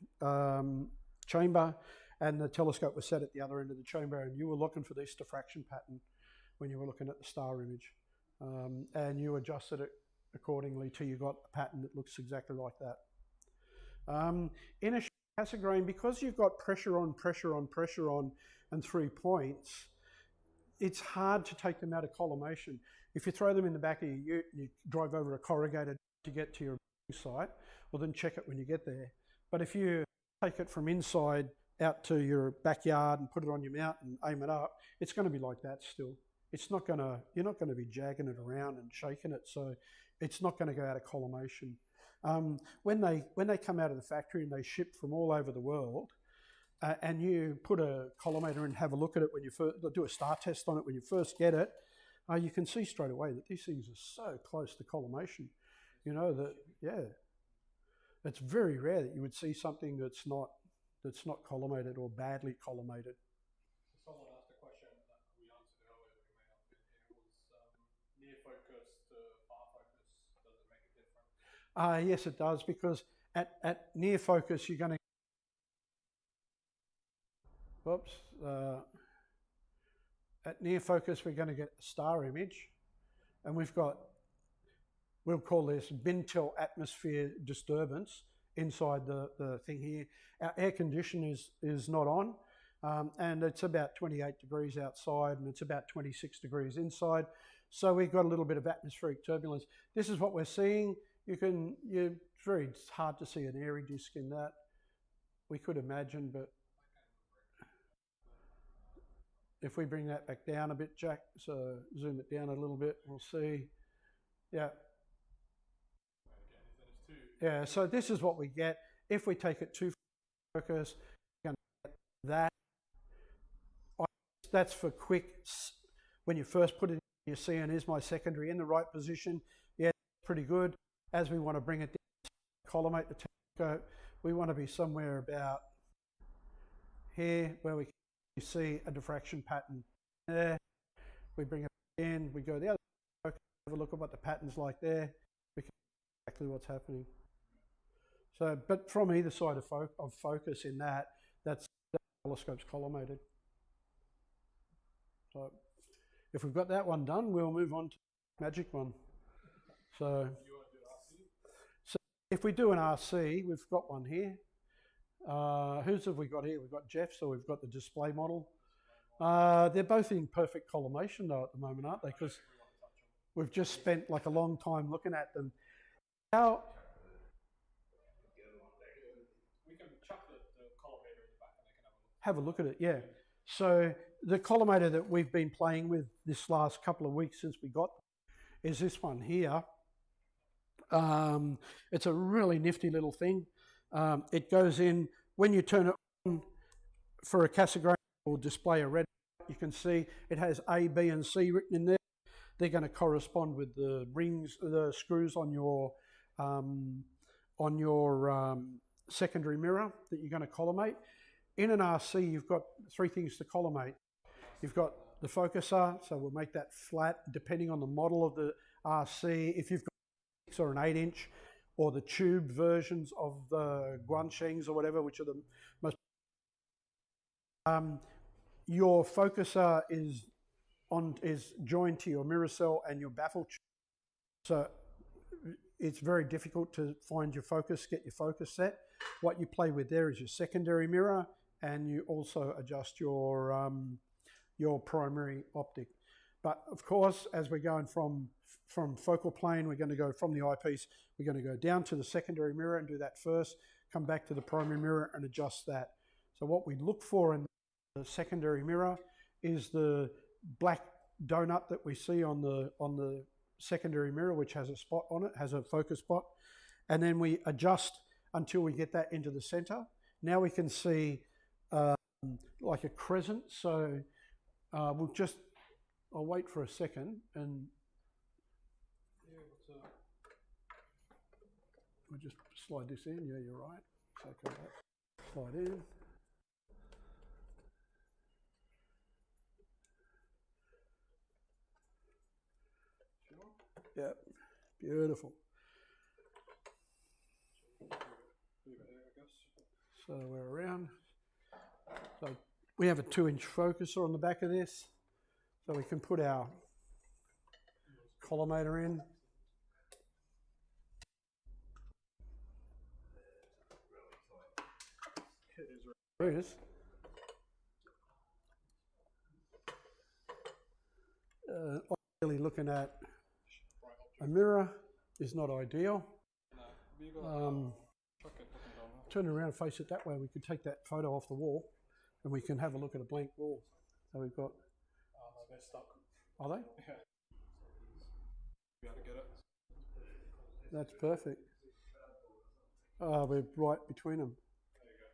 S1: chamber, and the telescope was set at the other end of the chamber, and you were looking for this diffraction pattern when you were looking at the star image. And you adjusted it accordingly till you got a pattern that looks exactly like that. In a Cassegrain, because you've got pressure on, pressure on, pressure on, and 3 points, it's hard to take them out of collimation. If you throw them in the back of your ute, you drive over a corrugated to get to your site, well then check it when you get there. But if you take it from inside out to your backyard and put it on your mount and aim it up, it's going to be like that still. it's not going to, you're not going to be jagging it around and shaking it, so it's not going to go out of collimation. When they come out of the factory and they ship from all over the world, and you put a collimator and have a look at it when you first do a star test on it when you first get it, you can see straight away that these things are so close to collimation. You know that, yeah. It's very rare that you would see something that's not collimated or badly collimated.
S3: Someone asked a question that we answered earlier, we may not have been here, was near focus to far focus. Does it make a difference?
S1: Yes, it does, because at near focus you're going to. Whoops. At near focus we're going to get a star image, and we'll call this Bintel atmosphere disturbance inside the thing here. Our air condition is not on, and it's about 28 degrees outside and it's about 26 degrees inside. So we've got a little bit of atmospheric turbulence. This is what we're seeing. It's hard to see an airy disk in that. We could imagine, but if we bring that back down a bit, Jack, so zoom it down a little bit, we'll see. Yeah. Yeah, so this is what we get. If we take it to focus, we're going to get that. That's for quick, when you first put it in, you see, and is my secondary in the right position? Yeah, pretty good. As we want to bring it down, collimate the telescope, we want to be somewhere about here where we can see a diffraction pattern there. We bring it in, we go the other way, have a look at what the pattern's like there. We can see exactly what's happening. So, but from either side of focus in that telescope's collimated. So, if we've got that one done, we'll move on to the magic one. So, if we do an RC, we've got one here. Whose have we got here? We've got Jeff's, or we've got the display model. They're both in perfect collimation though at the moment, aren't they? Because we've just spent like a long time looking at them.
S3: We can chuck the collimator in the back and they can
S1: have a look at it, yeah. So the collimator that we've been playing with this last couple of weeks since we got is this one here. It's a really nifty little thing. It goes in, when you turn it on for a Cassegrain or display a red, you can see it has A, B and C written in there. They're going to correspond with the rings, the screws on your secondary mirror that you're going to collimate. In an RC, you've got three things to collimate. You've got the focuser, so we'll make that flat depending on the model of the RC. If you've got 6 or an 8-inch, or the tube versions of the Guanshengs or whatever, which are the most. Your focuser is joined to your mirror cell and your baffle tube. So it's very difficult to find your focus, get your focus set. What you play with there is your secondary mirror, and you also adjust your primary optic. But of course, as we're going from focal plane, we're going to go from the eyepiece, we're going to go down to the secondary mirror and do that first, come back to the primary mirror and adjust that. So what we look for in the secondary mirror is the black donut that we see on the secondary mirror, which has a spot on it, has a focus spot, and then we adjust until we get that into the center. Now we can see like a crescent, so I'll wait for a second and we'll just slide this in. Yeah, you're right. So okay, slide in. Yeah, beautiful. So we're around. So we have a 2-inch focuser on the back of this, so we can put our collimator in. There it is. Ideally, looking at a mirror is not ideal. Turn it around and face it that way, we could take that photo off the wall and we can have a look at a blank wall. So we've got...
S3: they're stuck.
S1: Are they?
S3: Yeah. Be able to get it.
S1: That's perfect. We're right between them.
S3: There you go.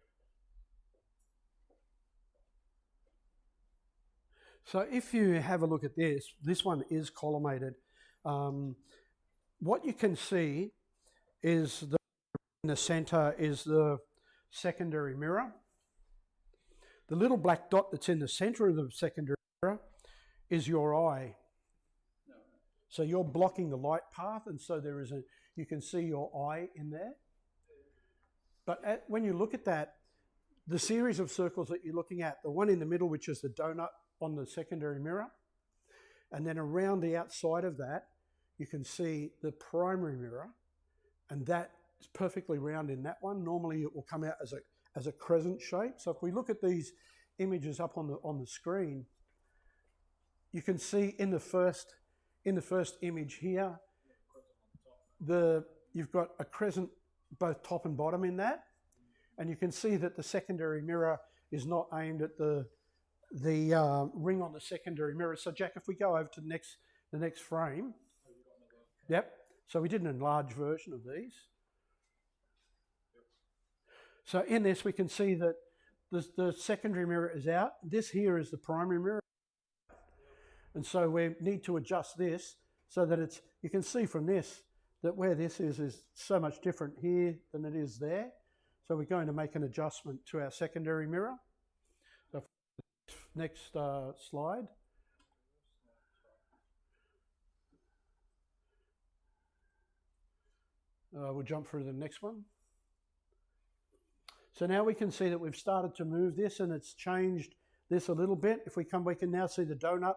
S1: So if you have a look at this one is collimated. What you can see is in the center is the secondary mirror. The little black dot that's in the center of the secondary mirror is your eye. So you're blocking the light path, and so you can see your eye in there. But when you look at that, the series of circles that you're looking at, the one in the middle, which is the donut on the secondary mirror, and then around the outside of that, you can see the primary mirror, and that is perfectly round in that one. Normally it will come out as a crescent shape. So if we look at these images up on the screen, you can see in the first image here, you've got a crescent both top and bottom in that, and you can see that the secondary mirror is not aimed at the ring on the secondary mirror. So Jack, if we go over to the next frame, yep. So we did an enlarged version of these. So in this we can see that the secondary mirror is out. This here is the primary mirror, and so we need to adjust this so that you can see from this that where this is so much different here than it is there. So we're going to make an adjustment to our secondary mirror. So next slide. We'll jump through the next one. So now we can see that we've started to move this, and it's changed this a little bit. If we can now see the donut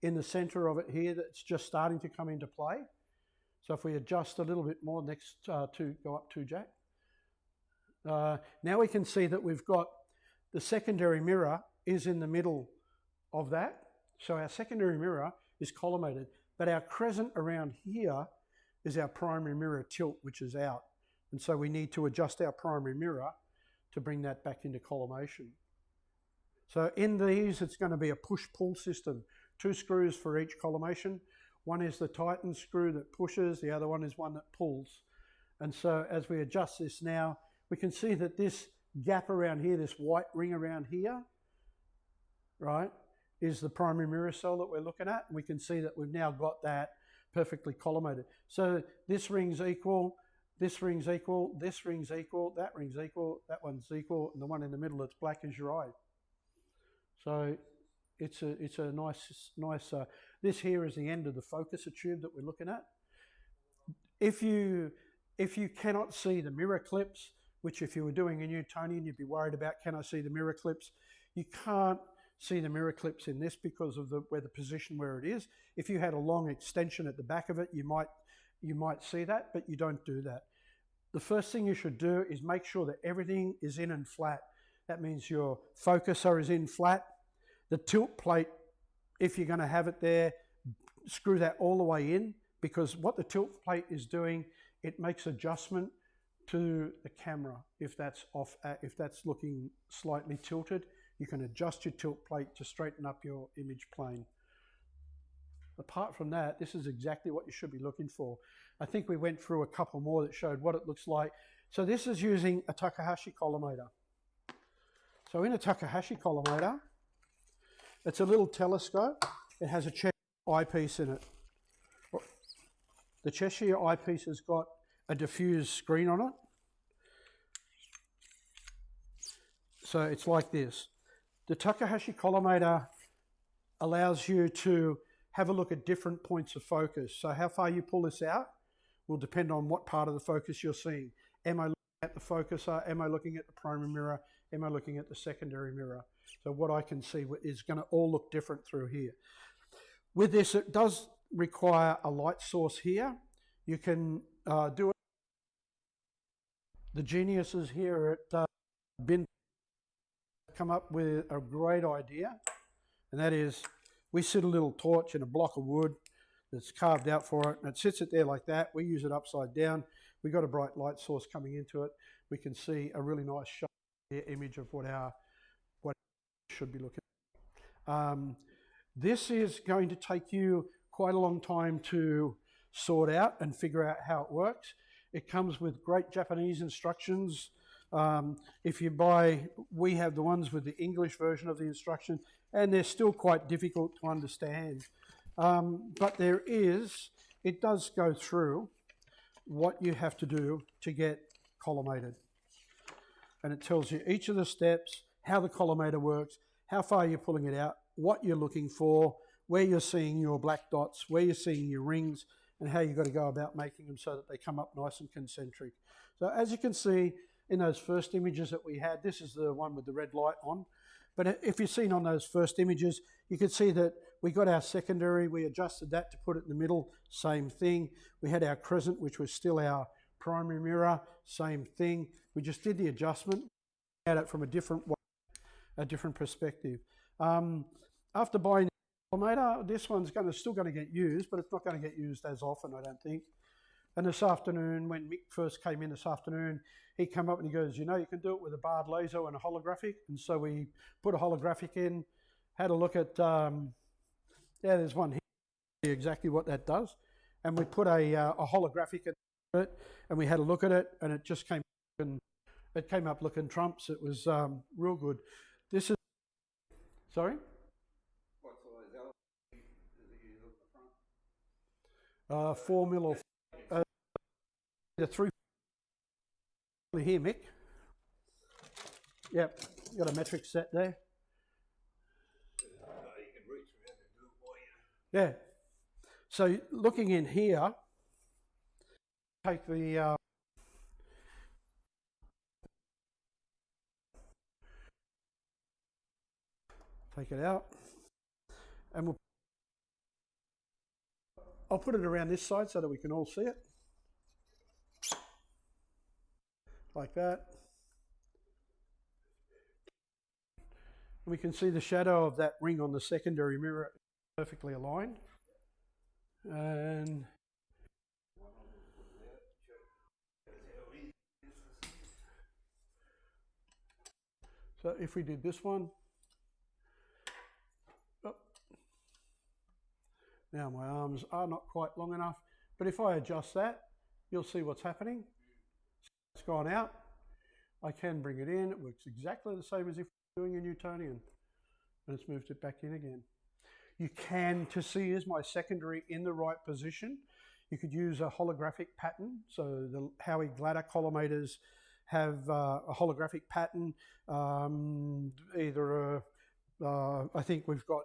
S1: in the center of it here that's just starting to come into play. So if we adjust a little bit more, next to go up to Jack. Now we can see that we've got the secondary mirror is in the middle of that. So our secondary mirror is collimated, but our crescent around here is our primary mirror tilt, which is out. And so we need to adjust our primary mirror to bring that back into collimation. So in these, it's going to be a push-pull system. 2 screws for each collimation. One is the Titan screw that pushes, the other one is one that pulls. And so as we adjust this now, we can see that this gap around here, this white ring around here, right, is the primary mirror cell that we're looking at. And we can see that we've now got that perfectly collimated. So this ring's equal, this ring's equal, this ring's equal, that ring's equal, that one's equal, and the one in the middle that's black is your eye. So it's a nice this here is the end of the focuser tube that we're looking at. If you cannot see the mirror clips, which if you were doing a Newtonian, you'd be worried about, can I see the mirror clips? You can't see the mirror clips in this because of the position where it is. If you had a long extension at the back of it, you might see that, but you don't do that. The first thing you should do is make sure that everything is in and flat. That means your focuser is in flat. The tilt plate, if you're going to have it there, screw that all the way in, because what the tilt plate is doing, it makes adjustment to the camera. If that's off, if that's looking slightly tilted, you can adjust your tilt plate to straighten up your image plane. Apart from that, this is exactly what you should be looking for. I think we went through a couple more that showed what it looks like. So this is using a Takahashi collimator. So in a Takahashi collimator, it's a little telescope. It has a Cheshire eyepiece in it. The Cheshire eyepiece has got a diffused screen on it. So it's like this. The Takahashi collimator allows you to have a look at different points of focus. So how far you pull this out will depend on what part of the focus you're seeing. Am I looking at the focuser? Am I looking at the primary mirror? Am I looking at the secondary mirror? So what I can see is going to all look different through here. With this, it does require a light source here. You can do it. The geniuses here at Bintel come up with a great idea, and that is we sit a little torch in a block of wood that's carved out for it, and it sits it there like that. We use it upside down. We've got a bright light source coming into it. We can see a really nice image of what should be looking at. This is going to take you quite a long time to sort out and figure out how it works. It comes with great Japanese instructions. If you buy, we have the ones with the English version of the instruction, and they're still quite difficult to understand. But it does go through what you have to do to get collimated. And it tells you each of the steps, how the collimator works, how far you're pulling it out, what you're looking for, where you're seeing your black dots, where you're seeing your rings, and how you've got to go about making them so that they come up nice and concentric. So as you can see in those first images that we had, this is the one with the red light on. But if you've seen on those first images, you could see that we got our secondary, we adjusted that to put it in the middle, same thing. We had our crescent, which was still our primary mirror, same thing. We just did the adjustment, at it from a different way, a different perspective. After buying the collimator, this one's still going to get used, but it's not going to get used as often, I don't think. And this afternoon, when Mick first came in this afternoon, he came up and he goes, you know, you can do it with a barred laser and a holographic. And so we put a holographic in, had a look at, there's one here, exactly what that does. And we put a holographic in it, and we had a look at it, and it just came up looking trumps. It was real good. This is, sorry?
S6: What size LED does it use on the front?
S1: 4 mil or the 3 here, Mick. Yep, got a metric set there.
S6: You can reach around and do it for you.
S1: Yeah. So looking in here, take the take it out, and I'll put it around this side so that we can all see it. Like that. We can see the shadow of that ring on the secondary mirror perfectly aligned. And so if we did this one, now my arms are not quite long enough, but if I adjust that, you'll see what's happening. It's gone out. I can bring it in. It works exactly the same as if we're doing a Newtonian. And it's moved it back in again. You can, to see is my secondary in the right position, you could use a holographic pattern. So the Howie Glatter collimators have a holographic pattern. I think we've got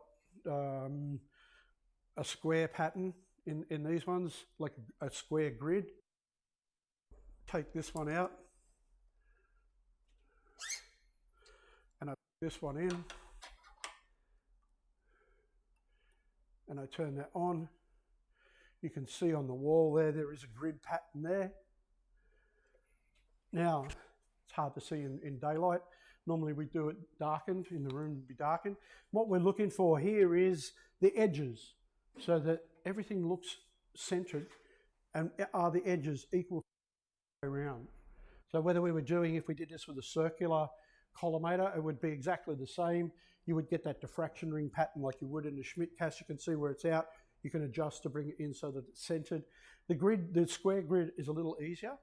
S1: a square pattern in these ones, like a square grid. Take this one out, and I put this one in, and I turn that on. You can see on the wall there is a grid pattern there. Now, it's hard to see in daylight. Normally we do it darkened, in the room would be darkened. What we're looking for here is the edges, so that everything looks centered, and are the edges equal around. So whether we were doing, if we did this with a circular collimator, it would be exactly the same. You would get that diffraction ring pattern like you would in a Schmidt cast. You can see where it's out. You can adjust to bring it in so that it's centered. The square grid is a little easier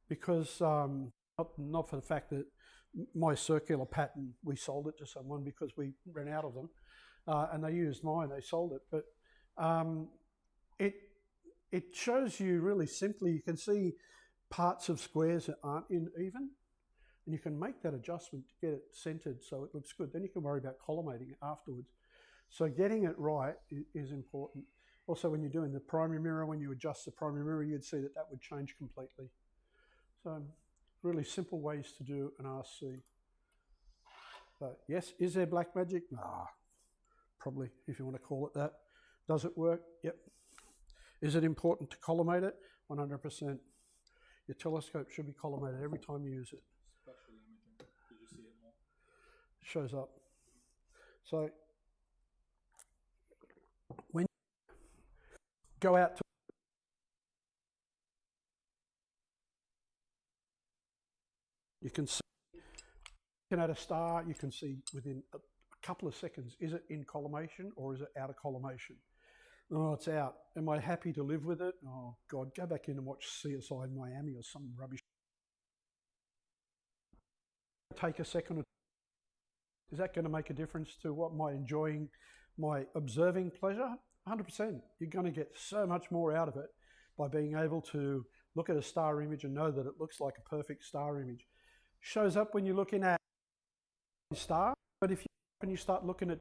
S1: because, not for the fact that my circular pattern, we sold it to someone because we ran out of them, and they used mine, they sold it. But it shows you really simply, you can see parts of squares that aren't even, and you can make that adjustment to get it centered so it looks good. Then you can worry about collimating it afterwards. So getting it right is important. Also, when you're doing the primary mirror, when you adjust the primary mirror, you'd see that would change completely. So really simple ways to do an RC. So yes, is there black magic? Nah, probably, if you want to call it that. Does it work? Yep. Is it important to collimate it? 100%. Your telescope should be collimated every time you use it.
S3: Spatial imaging. Did you see it more?
S1: Shows up. So when you go out to you can see, looking at a star, you can see within a couple of seconds. Is it in collimation or is it out of collimation? Oh, it's out. Am I happy to live with it? Oh, God, go back in and watch CSI Miami or some rubbish. Take a second. Is that going to make a difference to what my enjoying, my observing pleasure? 100%. You're going to get so much more out of it by being able to look at a star image and know that it looks like a perfect star image. Shows up when you're looking at stars, but if you start looking at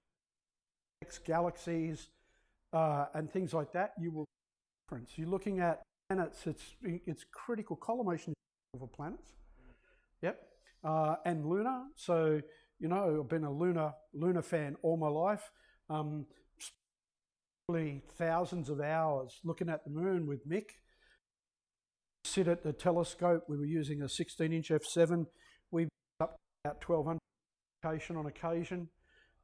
S1: galaxies and things like that, you will difference. You're looking at planets. It's critical collimation of planets. Yep, and lunar. So you know, I've been a lunar fan all my life. Probably thousands of hours looking at the moon with Mick. Sit at the telescope. We were using a 16-inch f7. We up about 1200 on occasion,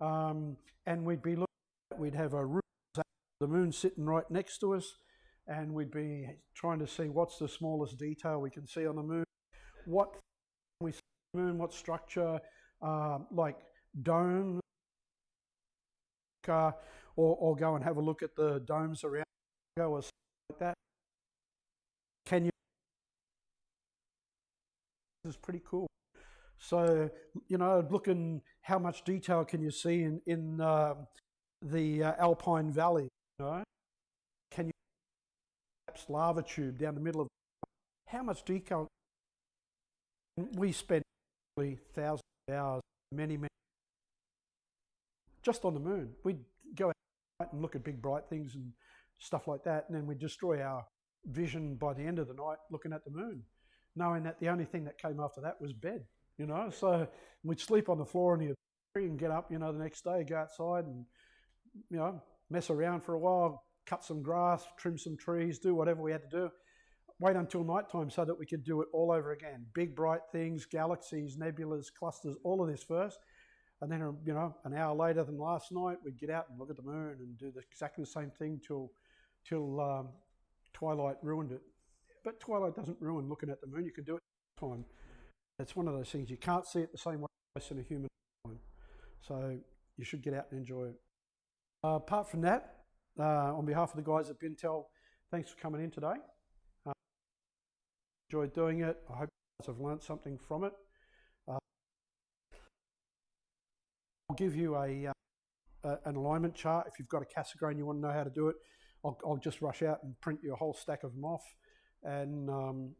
S1: and we'd be looking. We'd have a room, the moon sitting right next to us, and we'd be trying to see what's the smallest detail we can see on the moon. What we see on the moon, what structure, like dome, or go and have a look at the domes around, go or something like that. Can you? This is pretty cool. So, you know, looking how much detail can you see in the Alpine Valley, you know? Can you perhaps lava tube down the middle of how much detail? We spent thousands of hours, many just on the moon. We'd go out and look at big bright things and stuff like that, and then we'd destroy our vision by the end of the night looking at the moon, knowing that the only thing that came after that was bed, you know. So we'd sleep on the floor in the tree and get up, you know, the next day, go outside and, you know, mess around for a while, cut some grass, trim some trees, do whatever we had to do. Wait until nighttime so that we could do it all over again. Big bright things, galaxies, nebulas, clusters, all of this first. And then, you know, an hour later than last night, we'd get out and look at the moon and do exactly the same thing till twilight ruined it. But twilight doesn't ruin looking at the moon. You can do it time. It's one of those things. You can't see it the same way in a human time. So you should get out and enjoy it. Apart from that, on behalf of the guys at Bintel, thanks for coming in today. Enjoyed doing it. I hope you guys have learned something from it. I'll give you an alignment chart. If you've got a Cassegrain, you want to know how to do it, I'll just rush out and print you a whole stack of them off. And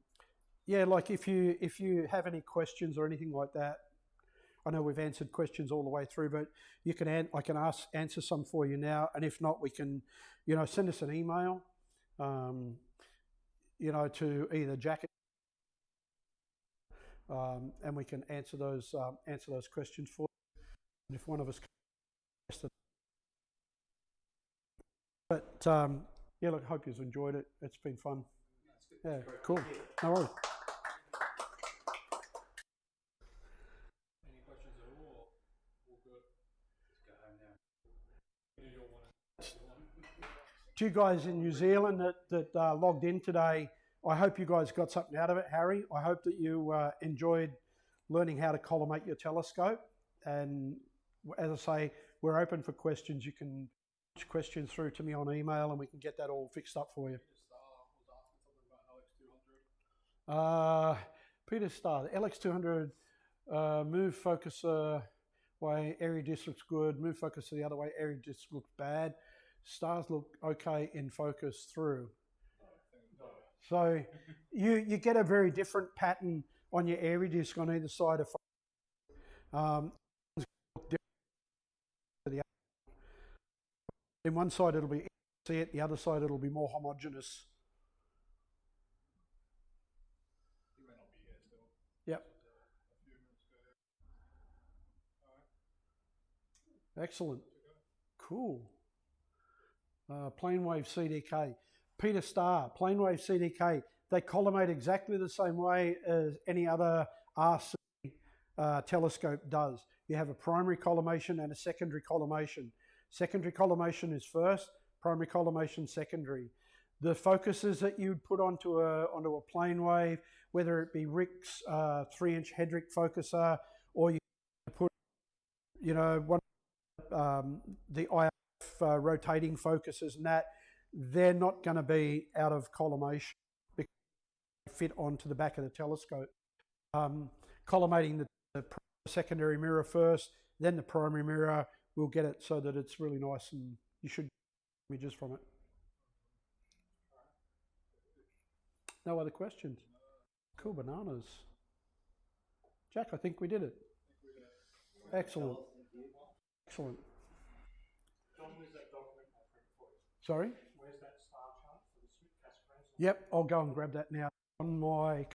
S1: yeah, like if you have any questions or anything like that, I know we've answered questions all the way through, but you can I can answer some for you now, and if not, we can, you know, send us an email, you know, to either Jack, and we can answer those questions for you. And if one of us can, but yeah, look, hope you've enjoyed it. It's been fun. Yeah, cool. No worries.
S3: Any questions at all? All good. Let's go home now.
S1: To you guys in New Zealand that logged in today, I hope you guys got something out of it, Harry. I hope that you enjoyed learning how to collimate your telescope. And as I say, we're open for questions. You can put questions through to me on email and we can get that all fixed up for you. Peter Starr, the LX200, move focuser way, area disk looks good, move focuser the other way, area disk looks bad. Stars look okay in focus through. So you get a very different pattern on your area disk on either side of in one side it'll be see it, the other side it'll be more homogeneous. Yep. Excellent. Cool. Planewave CDK. Peter Starr, Planewave CDK. They collimate exactly the same way as any other RC telescope does. You have a primary collimation and a secondary collimation. Secondary collimation is first, primary collimation secondary. The focuses that you'd put onto a planewave, whether it be Rick's 3-inch Hedrick focuser, or you put, you know, one the IF rotating focuses and that, they're not going to be out of collimation because they fit onto the back of the telescope. Collimating the secondary mirror first, then the primary mirror will get it so that it's really nice and you should get images from it. No other questions? Cool bananas. Jack, I think we did it. Excellent. Excellent.
S5: John, where's that document for you?
S1: Sorry?
S5: Where's that star chart for the Cascades?
S1: Yep, I'll go and grab that now on my